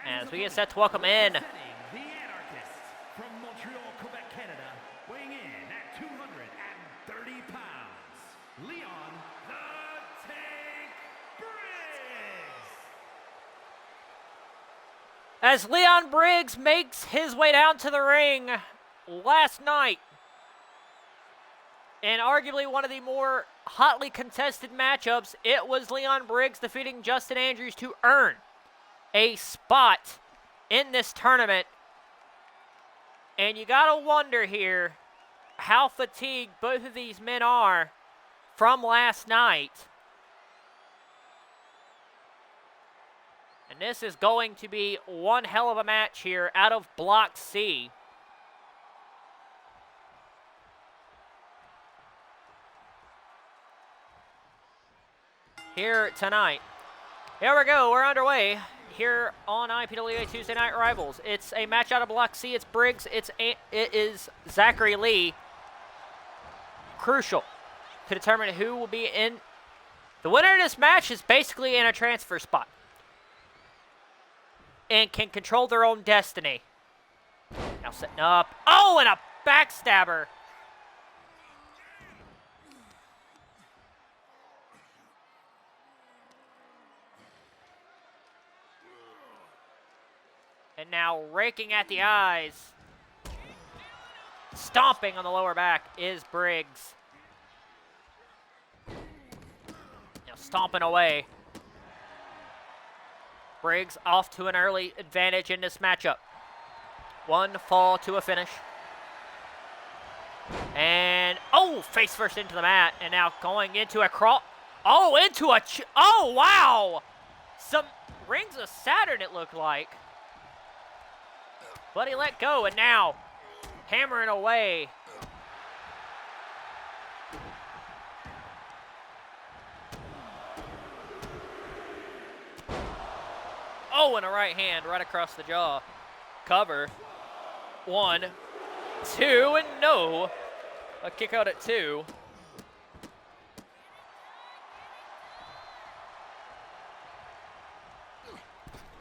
A: as we get set to welcome in
C: The Anarchist from Montreal, Quebec, Canada, weighing in at 230 pounds, Leon the Tank Briggs.
A: as Leon Briggs makes his way down to the ring last night in arguably one of the more hotly contested matchups. It was Leon Briggs defeating Justin Andrews to earn a spot in this tournament. And you gotta wonder here how fatigued both of these men are from last night. And this is going to be one hell of a match here out of Block C. Here tonight. Here we go, we're underway here on IPWA Tuesday Night Rivals. It's a match out of Block C. It's Briggs, it is Zachary Lee. Crucial to determine who will be in. The winner of this match is basically in a transfer spot and can control their own destiny. Now setting up. Oh, and a backstabber. And now raking at the eyes. Stomping on the lower back is Briggs. Now stomping away. Briggs off to an early advantage in this matchup. One fall to a finish. And, oh, face first into the mat. And now going into a crawl. Oh, into a, oh, wow. Some Rings of Saturn, it looked like. But he let go, and now hammering away. Oh, and a right hand right across the jaw. Cover. 1, 2, and no. A kick out at 2.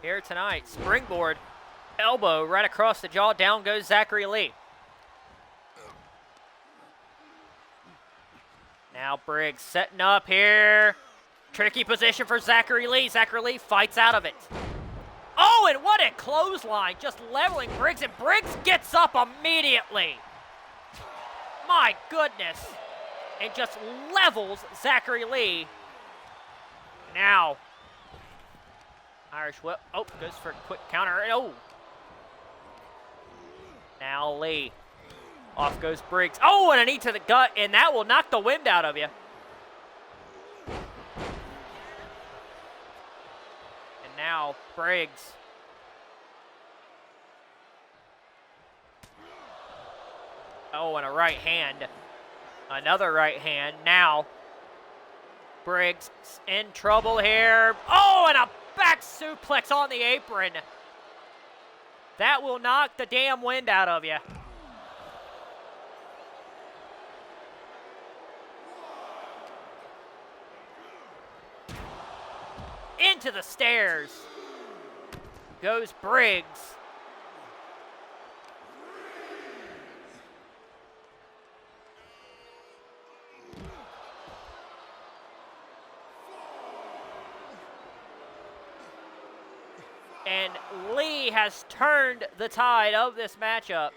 A: Here tonight, springboard. Elbow right across the jaw. Down goes Zachary Lee. Now Briggs setting up here. Tricky position for Zachary Lee. Zachary Lee fights out of it. Oh, and what a clothesline. Just leveling Briggs, and Briggs gets up immediately. My goodness. And just levels Zachary Lee. Now, Irish whip. Oh, goes for a quick counter. Oh. Now Lee. Off goes Briggs. Oh, and a knee to the gut, and that will knock the wind out of you. And now Briggs. Oh, and a right hand. Another right hand. Now Briggs in trouble here. Oh, and a back suplex on the apron. That will knock the damn wind out of you. Into the stairs goes Briggs. And Lee has turned the tide of this matchup.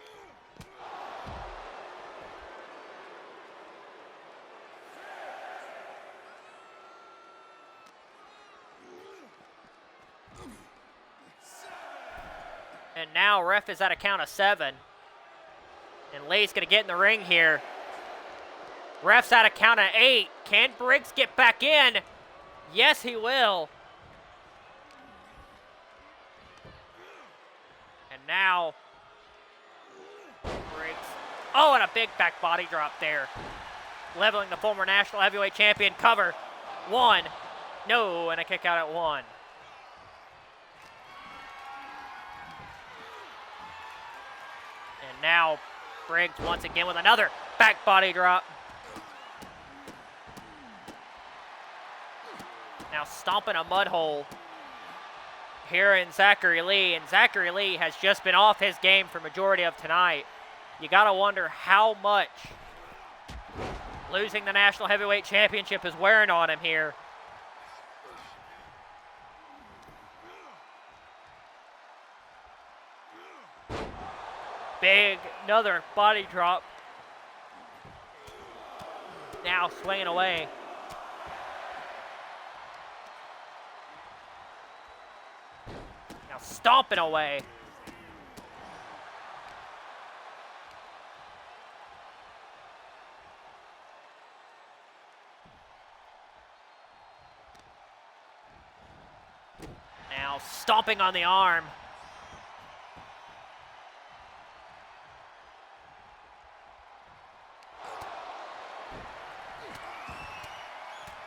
A: And now ref is at a count of 7. And Lee's going to get in the ring here. Ref's at a count of 8. Can Briggs get back in? Yes, he will. And now Briggs. Oh, and a big back body drop there. Leveling the former national heavyweight champion. Cover. 1. No, and a kick out at 1. And now Briggs once again with another back body drop. Now stomping a mud hole. here in Zachary Lee, and Zachary Lee has just been off his game for majority of tonight. You got to wonder how much losing the National Heavyweight Championship is wearing on him here. Big, another body drop. Now swinging away. Now stomping away. Now stomping on the arm.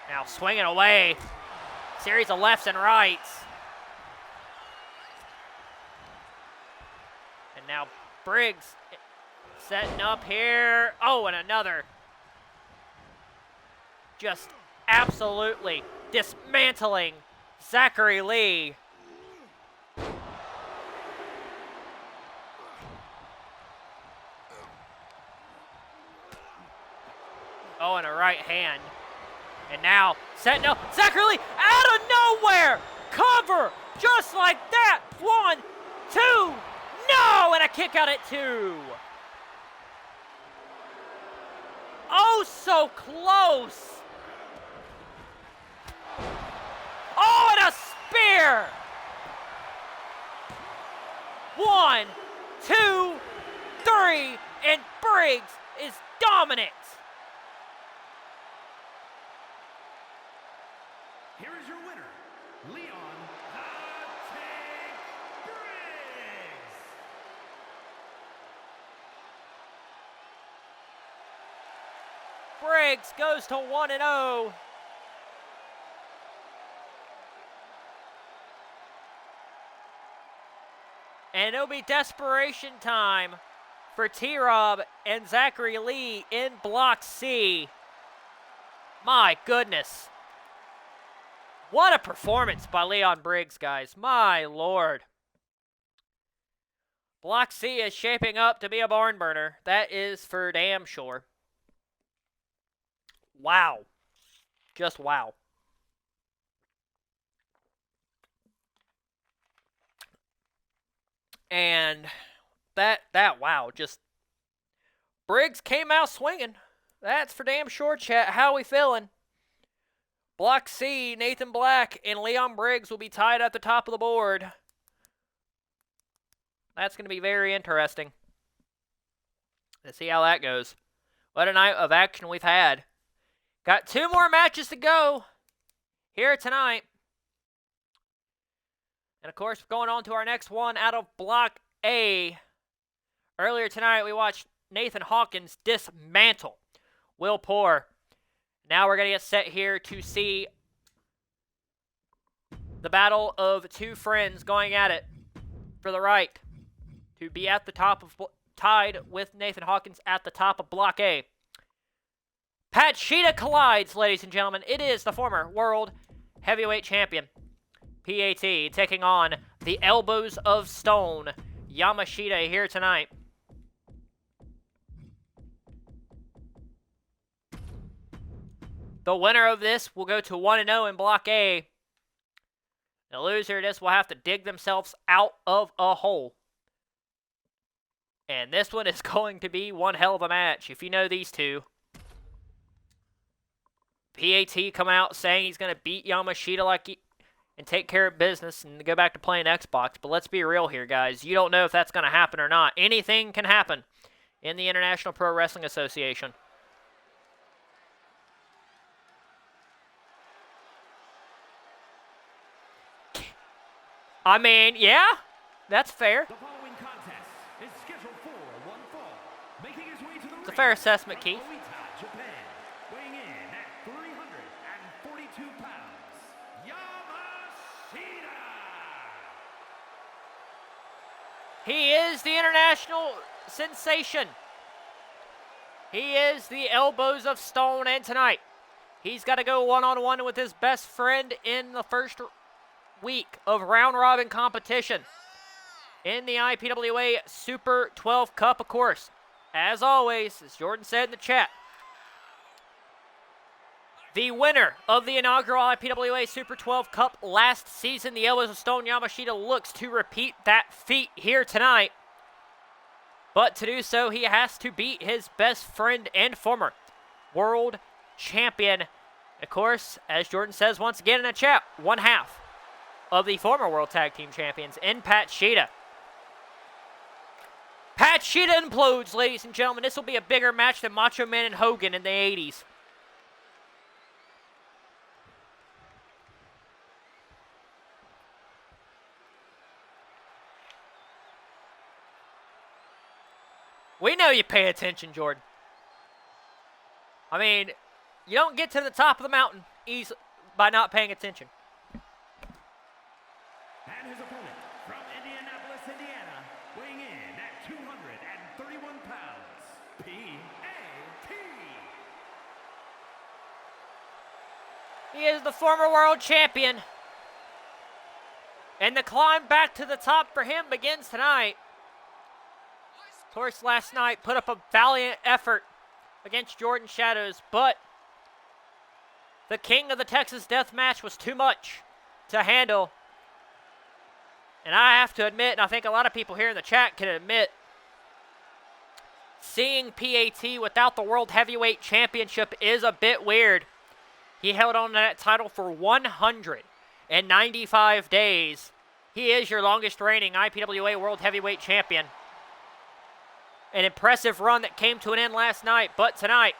A: Now swinging away. Series of lefts and rights. And now Briggs setting up here. Oh, and another. Just absolutely dismantling Zachary Lee. Oh, and a right hand. And now, setting up, Zachary Lee out of nowhere! Cover! Just like that! 1, 2, no! And a kick out at 2. Oh, so close! Oh, and a spear! 1, 2, 3, and Briggs is dominant!
C: Here is your winner, Leon "The Tank" Briggs.
A: Briggs goes to 1-0. And it'll be desperation time for T-Rob and Zachary Lee in Block C. My goodness. What a performance by Leon Briggs, guys. My Lord. Block C is shaping up to be a barn burner. That is for damn sure. Wow. Just wow. And that wow, just Briggs came out swinging. That's for damn sure, chat. How we feeling? Block C, Nathan Black and Leon Briggs will be tied at the top of the board. That's going to be very interesting. Let's see how that goes. What a night of action we've had. Got 2 more matches to go here tonight. And, of course, going on to our next one out of Block A. Earlier tonight, we watched Nathan Hawkins dismantle Will Poor. Now we're going to get set here to see the battle of 2 friends going at it for the right to be at the top of, tied with Nathan Hawkins at the top of Block A. Pat Sheeta collides, ladies and gentlemen. It is the former world heavyweight champion, PAT, taking on the Elbows of Stone, Yamashita, here tonight. The winner of this will go to 1-0 in Block A. The loser of this will have to dig themselves out of a hole. And this one is going to be one hell of a match. If you know these two. PAT come out saying he's going to beat Yamashita and take care of business and go back to playing Xbox. But let's be real here, guys. You don't know if that's going to happen or not. Anything can happen in the International Pro Wrestling Association. I mean, yeah, that's fair.
C: The following contest is scheduled for one fall. Making his way to the
A: It's a fair assessment,
C: from
A: Keith.
C: Oita, Japan, weighing in at 342 pounds, Yamashita.
A: He is the international sensation. He is the Elbows of Stone, and tonight he's got to go one-on-one with his best friend in the first week of round-robin competition in the IPWA Super 12 Cup, of course. As always, as Jordan said in the chat, the winner of the inaugural IPWA Super 12 Cup last season, the Elbows of Stone, Yamashita, looks to repeat that feat here tonight. But to do so, he has to beat his best friend and former world champion. Of course, as Jordan says once again in the chat, one half of the former World Tag Team Champions in Pat Shida. Pat Shida implodes, ladies and gentlemen. This will be a bigger match than Macho Man and Hogan in the 80s. We know you pay attention, Jordan. I mean, you don't get to the top of the mountain easy by not paying attention.
C: And his opponent from Indianapolis, Indiana, weighing in at 231 pounds, P.A.T.
A: He is the former world champion. And the climb back to the top for him begins tonight. Of course, last night put up a valiant effort against Jordan Shadows, but the king of the Texas Death Match was too much to handle. And I have to admit, and I think a lot of people here in the chat can admit, seeing PAT without the World Heavyweight Championship is a bit weird. He held on to that title for 195 days. He is your longest reigning IPWA World Heavyweight Champion. An impressive run that came to an end last night, but tonight,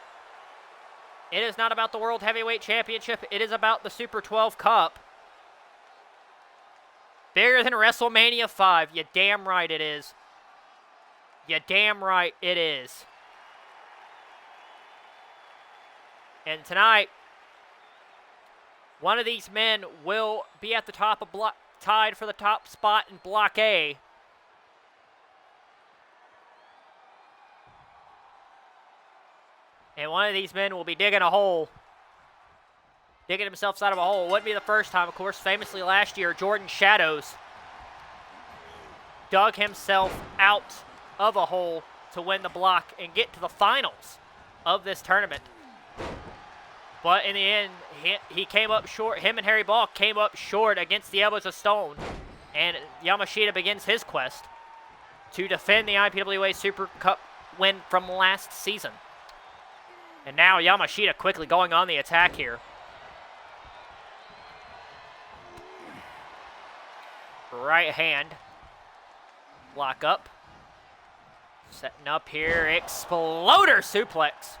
A: it is not about the World Heavyweight Championship. It is about the Super 12 Cup. Bigger than WrestleMania 5. You damn right it is. You damn right it is. And tonight, one of these men will be at the top of tied for the top spot in Block A. And one of these men will be digging a hole. Digging himself out of a hole. Wouldn't be the first time, of course. Famously last year, Jordan Shadows dug himself out of a hole to win the block and get to the finals of this tournament. But in the end, he came up short. Him and Harry Ball came up short against the Elbows of Stone. And Yamashita begins his quest to defend the IPWA Super Cup win from last season. And now Yamashita quickly going on the attack here. Right hand. Block up. Setting up here. Exploder suplex.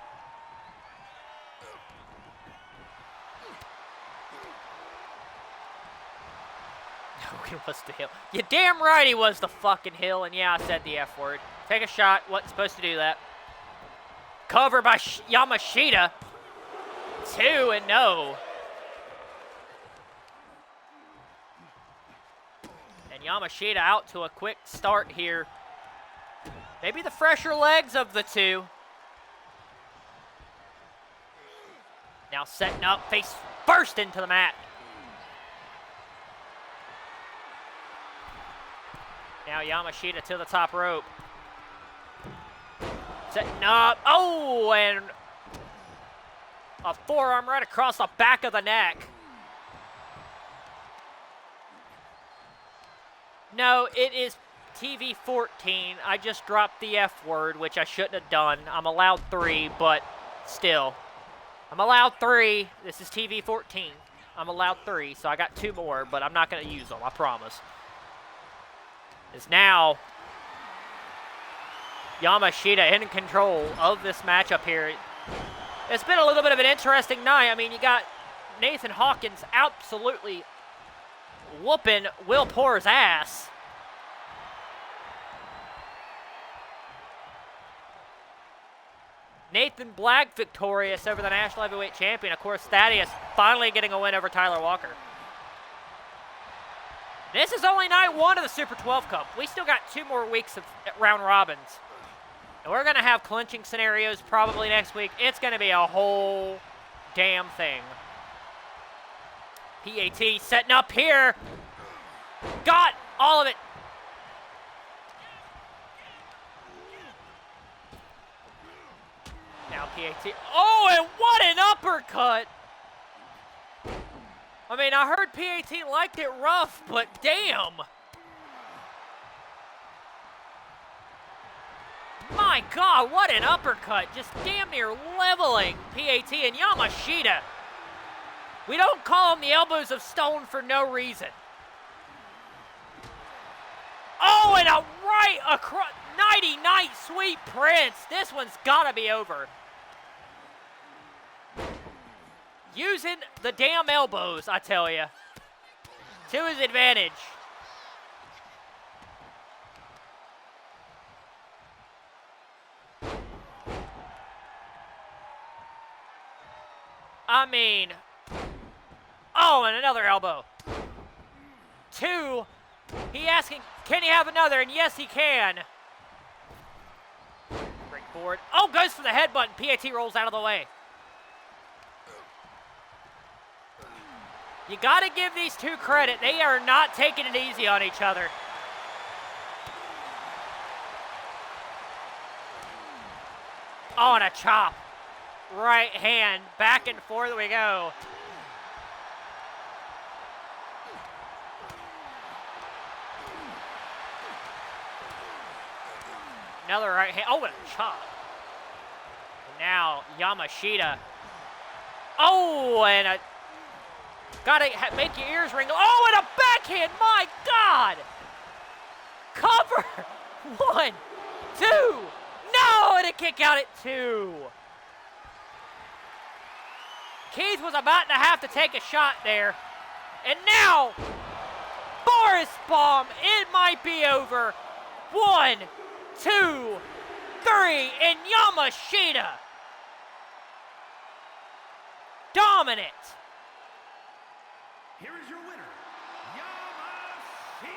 A: He was the heel. You damn right he was the fucking heel. And yeah, I said the F word. Take a shot. Wasn't supposed to do that. Cover by Yamashita. 2-0. And Yamashita out to a quick start here. Maybe the fresher legs of the two. Now setting up, face first into the mat. Now Yamashita to the top rope. Setting up. Oh, and a forearm right across the back of the neck. No, it is TV 14. I just dropped the F word, which I shouldn't have done. I'm allowed 3, but still. I'm allowed 3. This is TV 14. I'm allowed 3, so I got 2 more, but I'm not going to use them, I promise. Is now Yamashita in control of this matchup here. It's been a little bit of an interesting night. I mean, you got Nathan Hawkins absolutely whooping Will Poor's ass. Nathan Black victorious over the National Heavyweight Champion. Of course, Thaddeus finally getting a win over Tyler Walker. This is only night 1 of the Super 12 Cup. We still got 2 more weeks of round robins. And we're going to have clinching scenarios probably next week. It's going to be a whole damn thing. PAT setting up here. All of it. Now PAT. Oh, and what an uppercut! I mean, I heard PAT liked it rough, but damn! My God, what an uppercut! Just damn near leveling PAT and Yamashita. We don't call them the elbows of stone for no reason. Oh, and a right across. Nighty night, sweet prince. This one's gotta be over. Using the damn elbows, I tell you, to his advantage. I mean, oh, and another elbow. 2. He asking, can he have another? And yes, he can. Break forward. Oh, goes for the headbutt, and PAT rolls out of the way. You got to give these two credit. They are not taking it easy on each other. Oh, and a chop. Right hand. Back and forth we go. Another right hand. Oh, and a chop. And now Yamashita. Oh, and a... Gotta make your ears ring. Oh, and a backhand. My God. Cover. 1, 2. No, and a kick out at 2. Keith was about to have to take a shot there. And now, Boris Bomb. It might be over. 1, 2, 3, and Yamashita. Dominant.
C: Here is your winner, Yamashita.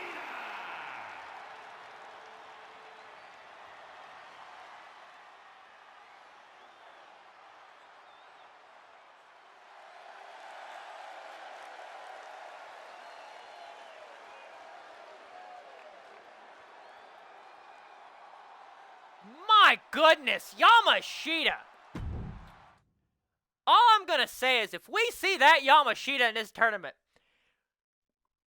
A: My goodness, Yamashita. All I'm going to say is if we see that Yamashita in this tournament,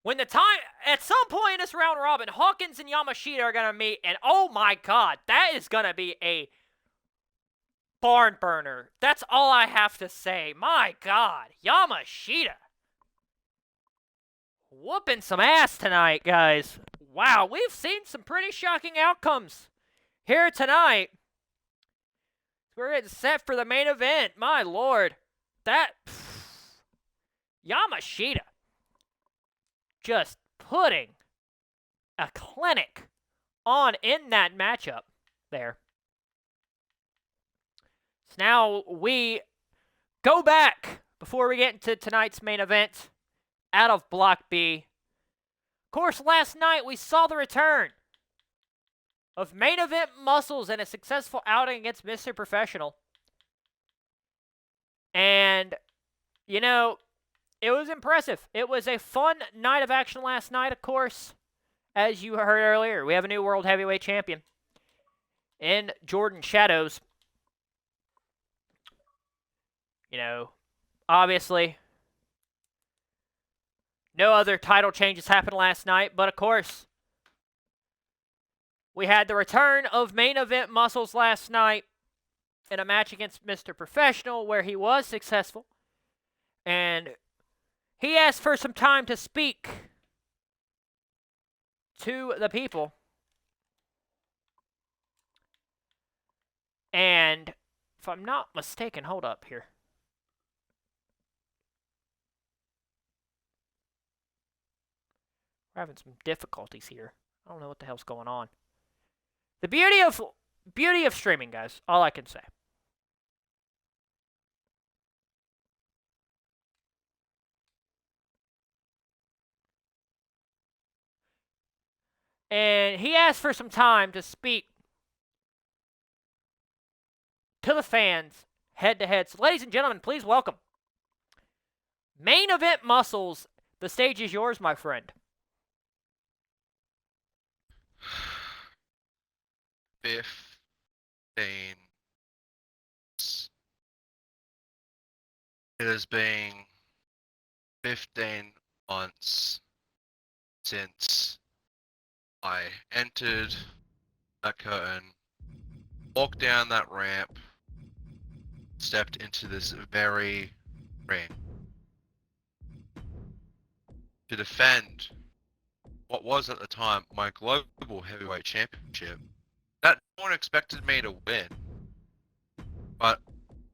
A: when the time, at some point in this round robin, Hawkins and Yamashita are going to meet, and oh my God, that is going to be a barn burner. That's all I have to say. My God, Yamashita. Whooping some ass tonight, guys. Wow, we've seen some pretty shocking outcomes here tonight. We're getting set for the main event. My Lord. That... Yamashita. Just putting a clinic on in that matchup there. So now we go back before we get into tonight's main event out of Block B. Of course, last night we saw the return of main event Muscles and a successful outing against Mr. Professional. And, you know, it was impressive. It was a fun night of action last night, of course. As you heard earlier, we have a new World Heavyweight Champion in Jordan Shadows. You know, obviously, no other title changes happened last night, but of course, we had the return of main event Muscles last night in a match against Mr. Professional where he was successful. And he asked for some time to speak to the people. And if I'm not mistaken, hold up here. We're having some difficulties here. I don't know what the hell's going on. The beauty of streaming, guys. All I can say. And he asked for some time to speak to the fans head to head. So, ladies and gentlemen, please welcome Main Event Muscles. The stage is yours, my friend.
D: 15. It has been 15 months since I entered that curtain, walked down that ramp, stepped into this very ring to defend what was at the time my global heavyweight championship that no one expected me to win, but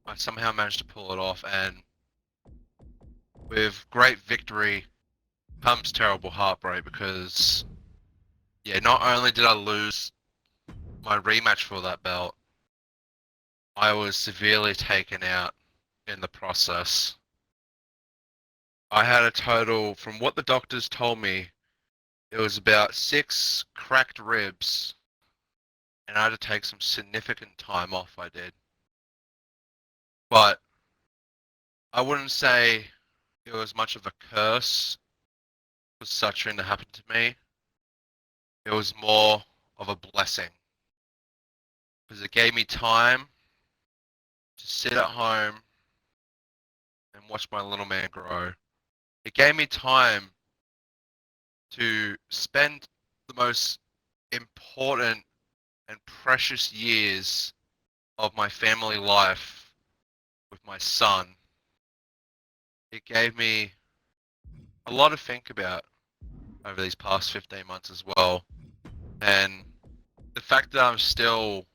D: I somehow managed to pull it off, and with great victory comes terrible heartbreak because, yeah, not only did I lose my rematch for that belt, I was severely taken out in the process. I had a total, from what the doctors told me, it was about 6 cracked ribs, and I had to take some significant time off, I did. But I wouldn't say it was much of a curse for such thing to happen to me. It was more of a blessing, because it gave me time to sit at home and watch my little man grow. It gave me time to spend the most important and precious years of my family life with my son. It gave me a lot to think about over these past 15 months as well. And the fact that I'm still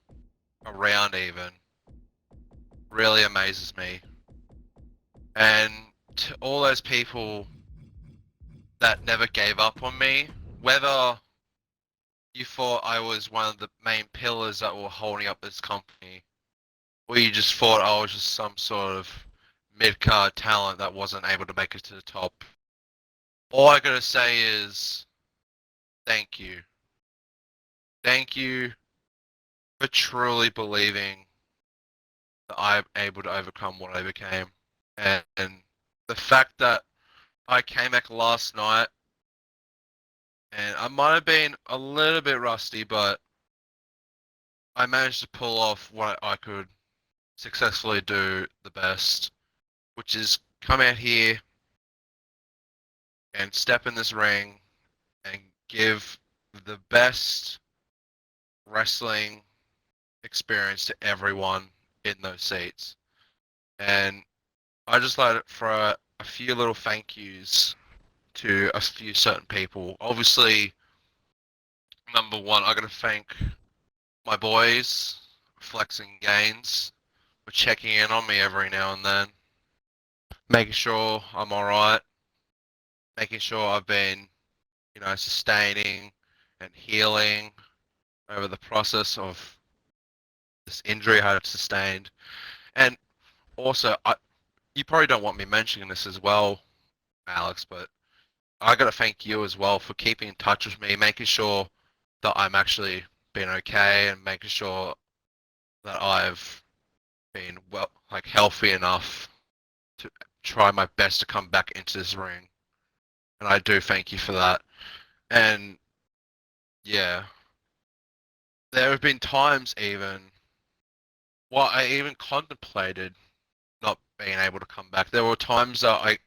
D: around even really amazes me. And to all those people that never gave up on me, whether you thought I was one of the main pillars that were holding up this company, or you just thought I was just some sort of mid-card talent that wasn't able to make it to the top, all I gotta say is thank you. Thank you for truly believing that I'm able to overcome what I became. And the fact that I came back last night, and I might have been a little bit rusty, but I managed to pull off what I could successfully do the best, which is come out here and step in this ring and give the best wrestling experience to everyone in those seats. And I just like to throw a few little thank yous to a few certain people. Obviously, number one, I gotta thank my boys, Flexing Gains, for checking in on me every now and then, making sure I'm alright, making sure I've been, sustaining and healing over the process of this injury I had sustained. And also, you probably don't want me mentioning this as well, Alex, but I gotta thank you as well for keeping in touch with me, making sure that I'm actually being okay, and making sure that I've been healthy enough to try my best to come back into this ring. And I do thank you for that. And yeah, there have been times I even contemplated not being able to come back. There were times that I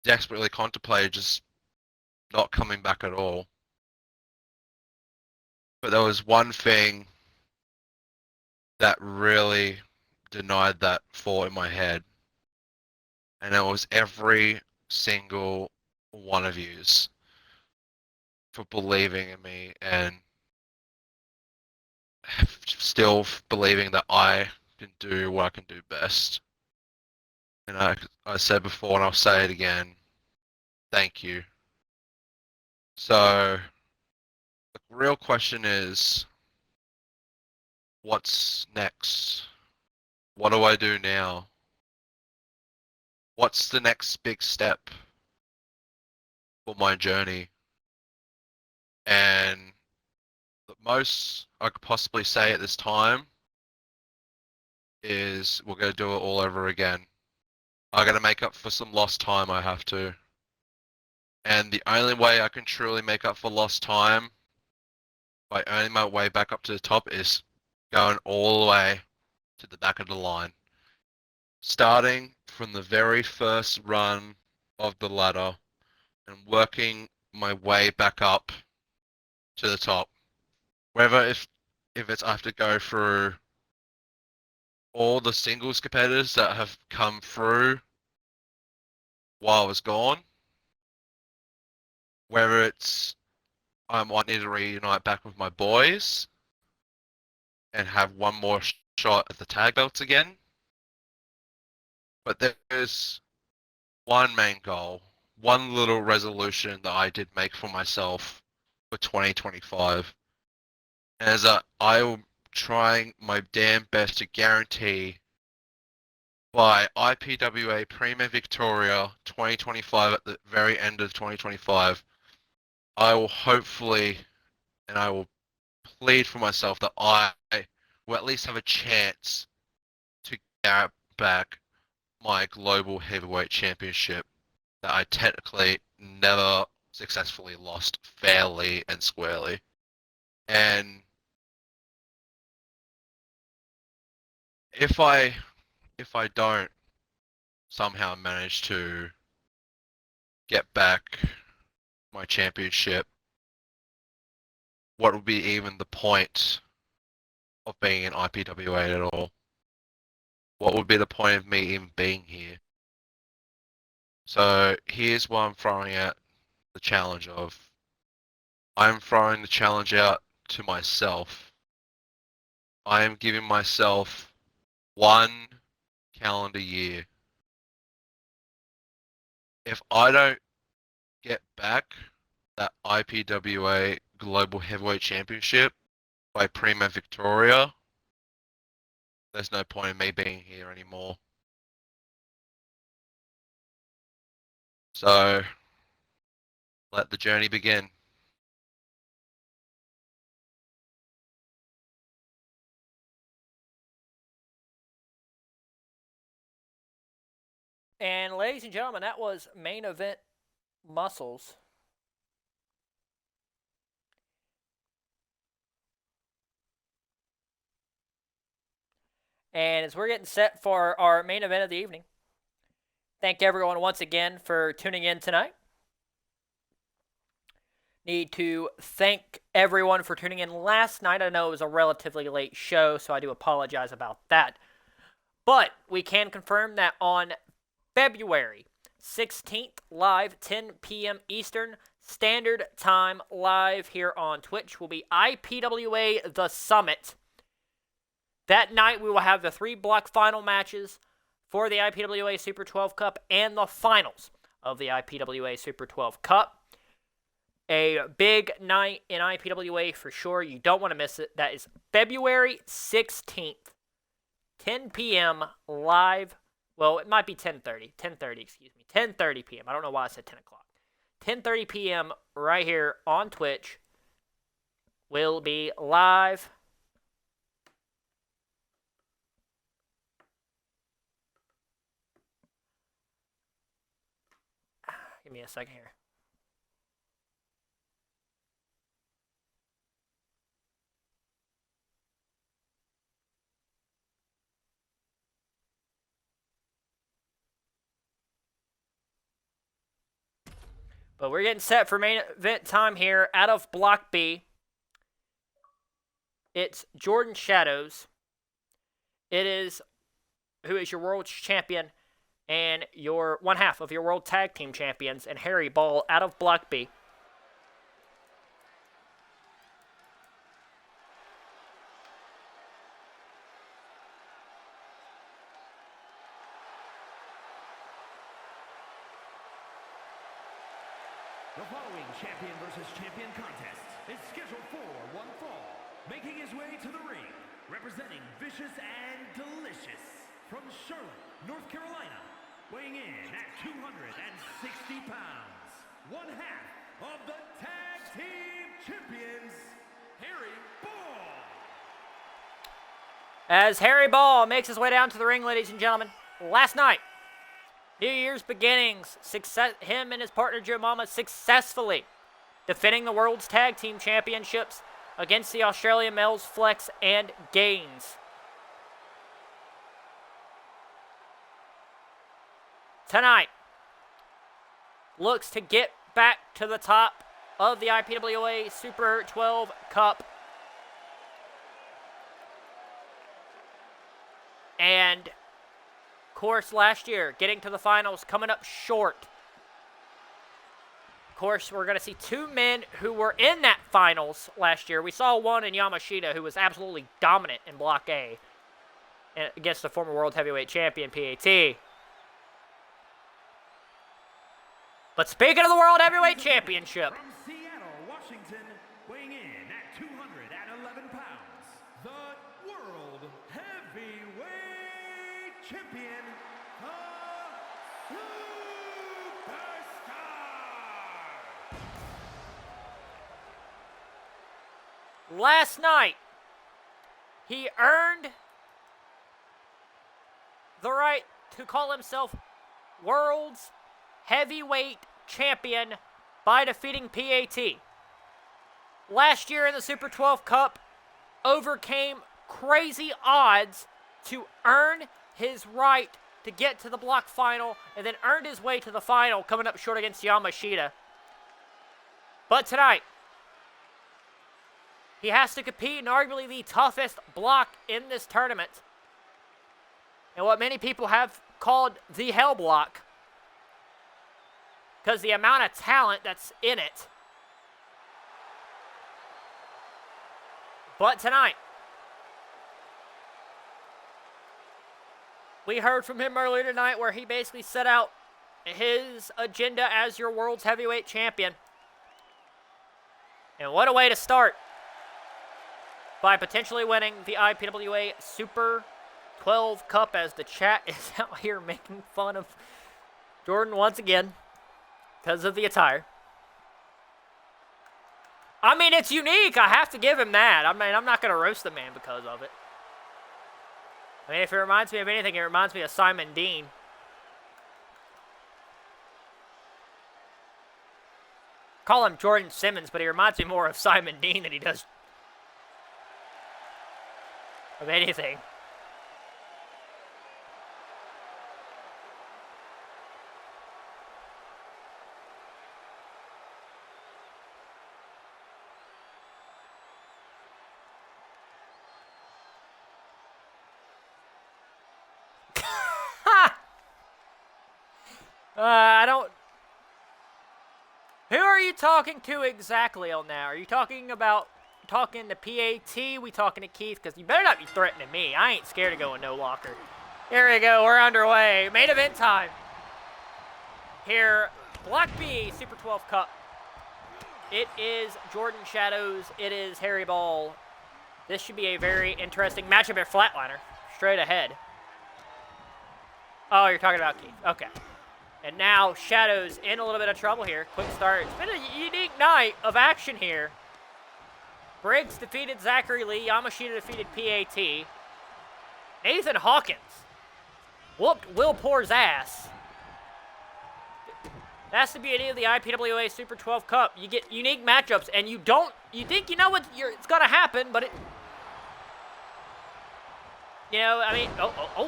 D: desperately contemplated just not coming back at all. But there was one thing that really denied that thought in my head. And it was every single one of yous for believing in me and still believing that I can do what I can do best. And I said before, and I'll say it again, thank you. So the real question is, what's next? What do I do now? What's the next big step for my journey? And the most I could possibly say at this time is we're going to do it all over again. I got to make up for some lost time, I have to. And the only way I can truly make up for lost time by earning my way back up to the top is going all the way to the back of the line. Starting from the very first run of the ladder and working my way back up to the top. Whether if it's I have to go through all the singles competitors that have come through while I was gone, whether it's I wanting to reunite back with my boys and have one more shot at the tag belts again. But there's one main goal, one little resolution that I did make for myself for 2025. And is that I'm trying my damn best to guarantee by IPWA Prima Victoria 2025 at the very end of 2025, I will hopefully, and I will plead for myself that I will at least have a chance to get back my global heavyweight championship that I technically never successfully lost fairly and squarely. And if I don't somehow manage to get back my championship, what would be even the point of being in IPWA at all? What would be the point of me even being here? So here's what I'm throwing out the challenge of. I'm throwing the challenge out to myself. I am giving myself 1 calendar year. If I don't get back that IPWA Global Heavyweight Championship by Prima Victoria, there's no point in me being here anymore. So, let the journey begin.
A: And ladies and gentlemen, that was Main Event Muscles. And as we're getting set for our main event of the evening, thank everyone once again for tuning in tonight. Need to thank everyone for tuning in last night. I know it was a relatively late show, so I do apologize about that. But we can confirm that on February 16th, live, 10 p.m. Eastern Standard Time, live here on Twitch, will be IPWA The Summit. That night, we will have the 3 block final matches for the IPWA Super 12 Cup and the finals of the IPWA Super 12 Cup. A big night in IPWA for sure. You don't want to miss it. That is February 16th, 10 p.m. live. Well, it might be 10:30. 10:30 p.m. I don't know why I said 10 o'clock. 10:30 p.m. right here on Twitch will be live. Give me a second here. But we're getting set for main event time here out of Block B. It's Jordan Shadows. It is who is your world champion and your one half of your world tag team champions, and Harry Ball out of Block B.
C: The following champion versus champion contest is scheduled for one fall. Making his way to the ring, representing Vicious and Delicious from Charlotte, North Carolina, weighing in at 260 pounds. One half of the tag team champions, Harry Ball.
A: As Harry Ball makes his way down to the ring, ladies and gentlemen, last night, New Year's beginnings, him and his partner Joe Mama successfully defending the World's Tag Team Championships against the Australian males Flex and Gaines. Tonight looks to get back to the top of the IPWA Super 12 Cup. And, of course, last year, getting to the finals, coming up short. Of course, we're going to see two men who were in that finals last year. We saw one in Yamashita who was absolutely dominant in Block A against the former World Heavyweight Champion, PAT. But speaking of the World Heavyweight Championship,
C: From Seattle, Washington, weighing in at 211 pounds, the World Heavyweight Champion, the Superstar.
A: last night, he earned the right to call himself World's Heavyweight Champion by defeating PAT. Last year in the Super 12 Cup, overcame crazy odds to earn his right to get to the block final, and then earned his way to the final, coming up short against Yamashita. But tonight, he has to compete in arguably the toughest block in this tournament, and what many people have called the Hell Block, because the amount of talent that's in it. But tonight, we heard from him earlier tonight where he basically set out his agenda as your world's heavyweight champion. And what a way to start, by potentially winning the IPWA Super 12 Cup, as the chat is out here making fun of Jordan once again because of the attire. I mean, it's unique. I have to give him that. I mean, I'm not going to roast the man because of it. I mean, if it reminds me of anything, it reminds me of Simon Dean. Call him Jordan Simmons, but he reminds me more of Simon Dean than he does of anything. I don't... Who are you talking to exactly on that? Are you talking to PAT? We talking to Keith? Because you better not be threatening me. I ain't scared to go in no locker. Here we go. We're underway. Main event time. Here, Block B, Super 12 Cup. It is Jordan Shadows. It is Harry Ball. This should be a very interesting matchup at Flatliner. Straight ahead. Oh, you're talking about Keith. Okay. And now Shadows in a little bit of trouble here. Quick start. It's been a unique night of action here. Briggs defeated Zachary Lee. Yamashita defeated PAT. Nathan Hawkins whooped Will Poor's ass. That's the beauty of the IPWA Super 12 Cup. You get unique matchups, and you think you know it's going to happen, but it... You know, I mean,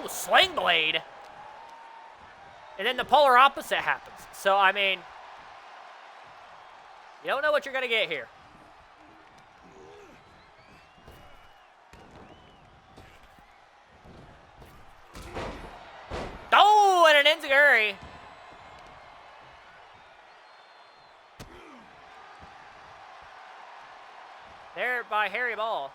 A: Sling Blade. And then the polar opposite happens. So, I mean, you don't know what you're going to get here. Oh, and an enziguri. There by Harry Ball.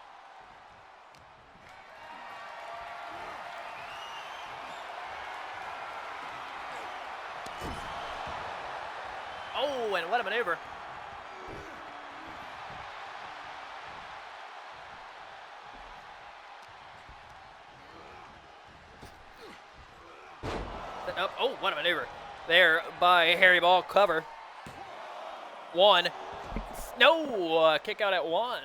A: Oh, and what a maneuver. Oh, what a maneuver. There by Harry Ball. Cover. One. No, kick out at one.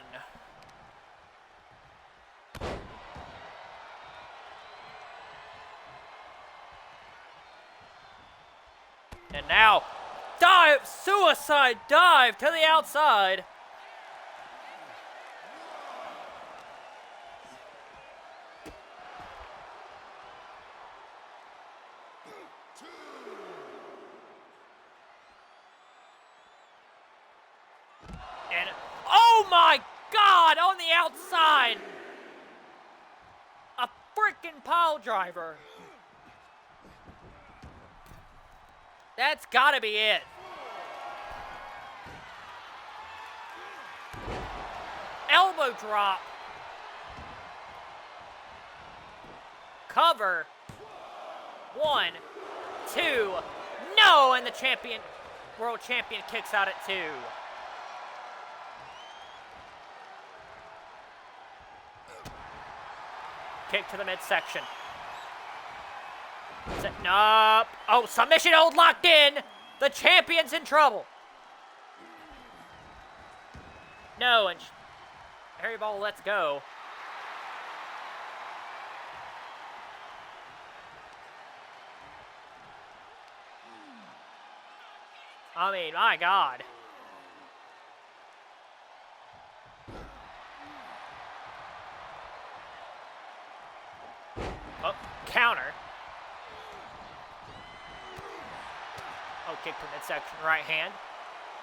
A: And now, dive, suicide dive to the outside. And, oh my God, on the outside. A freaking pile driver. That's gotta be it. Elbow drop. Cover. 1, 2, no, and the champion, world champion kicks out at 2. Kick to the midsection. Setting up. Oh, submission hold locked in. The champion's in trouble. No, and Harry Ball lets go. I mean, my God. Oh, counter. Oh, kick to midsection, right hand.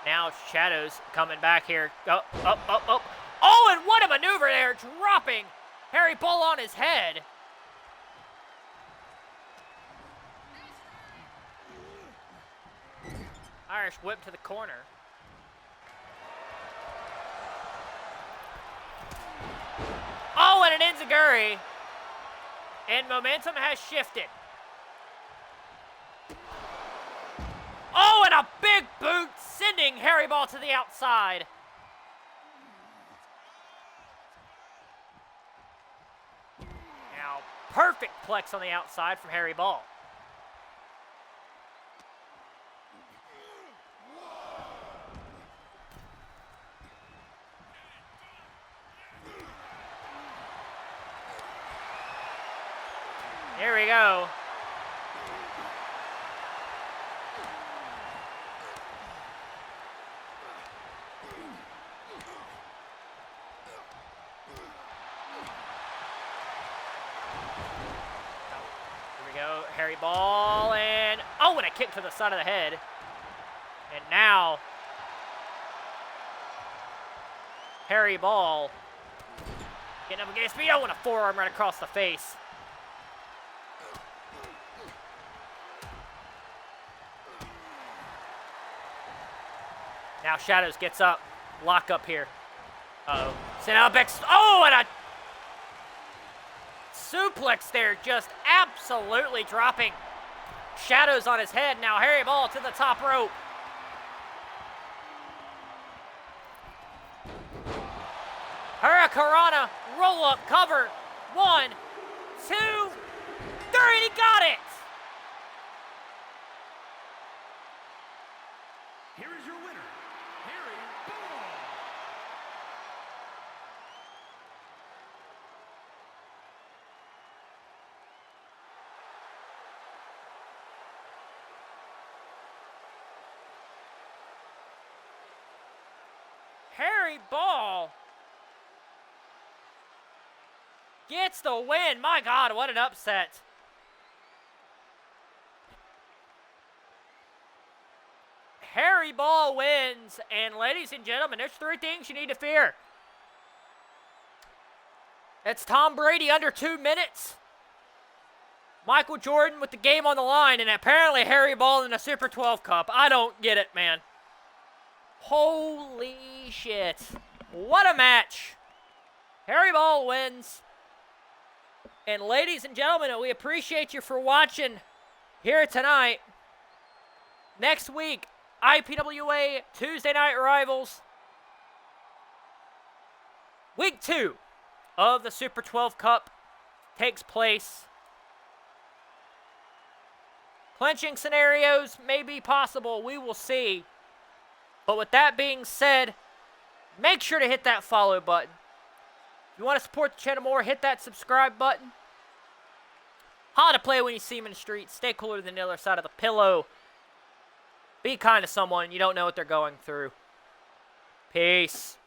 A: Now Shadows coming back here. Oh, oh, oh, oh. Oh, and what a maneuver there, dropping Harry Ball on his head. Irish whip to the corner. Oh, and an enziguri. And momentum has shifted. Oh, and a big boot sending Harry Ball to the outside. Now, perfect plex on the outside from Harry Ball. Here we go. Here we go. Harry Ball and oh, and a kick to the side of the head. And now Harry Ball getting up against me. Oh, and a forearm right across the face. Now Shadows gets up, lock up here. Uh-oh. Send out back. Oh, and a suplex there, just absolutely dropping Shadows on his head. Now Harry Ball to the top rope. Hurricanrana, roll up, cover. 1, 2, 3, and he got it.
C: Here is your winner, Harry Ball.
A: Harry Ball gets the win. My God, what an upset. Harry Ball wins, and ladies and gentlemen, there's 3 things you need to fear. It's Tom Brady under 2 minutes, Michael Jordan with the game on the line, and apparently Harry Ball in the Super 12 Cup. I don't get it, man. Holy shit. What a match. Harry Ball wins. And ladies and gentlemen, we appreciate you for watching here tonight. Next week, IPWA Tuesday Night Rivals. Week 2 of the Super 12 Cup takes place. Clinching scenarios may be possible. We will see. But with that being said, make sure to hit that follow button. If you want to support the channel more, hit that subscribe button. How to play when you see him in the street. Stay cooler than the other side of the pillow. Be kind to someone. You don't know what they're going through. Peace.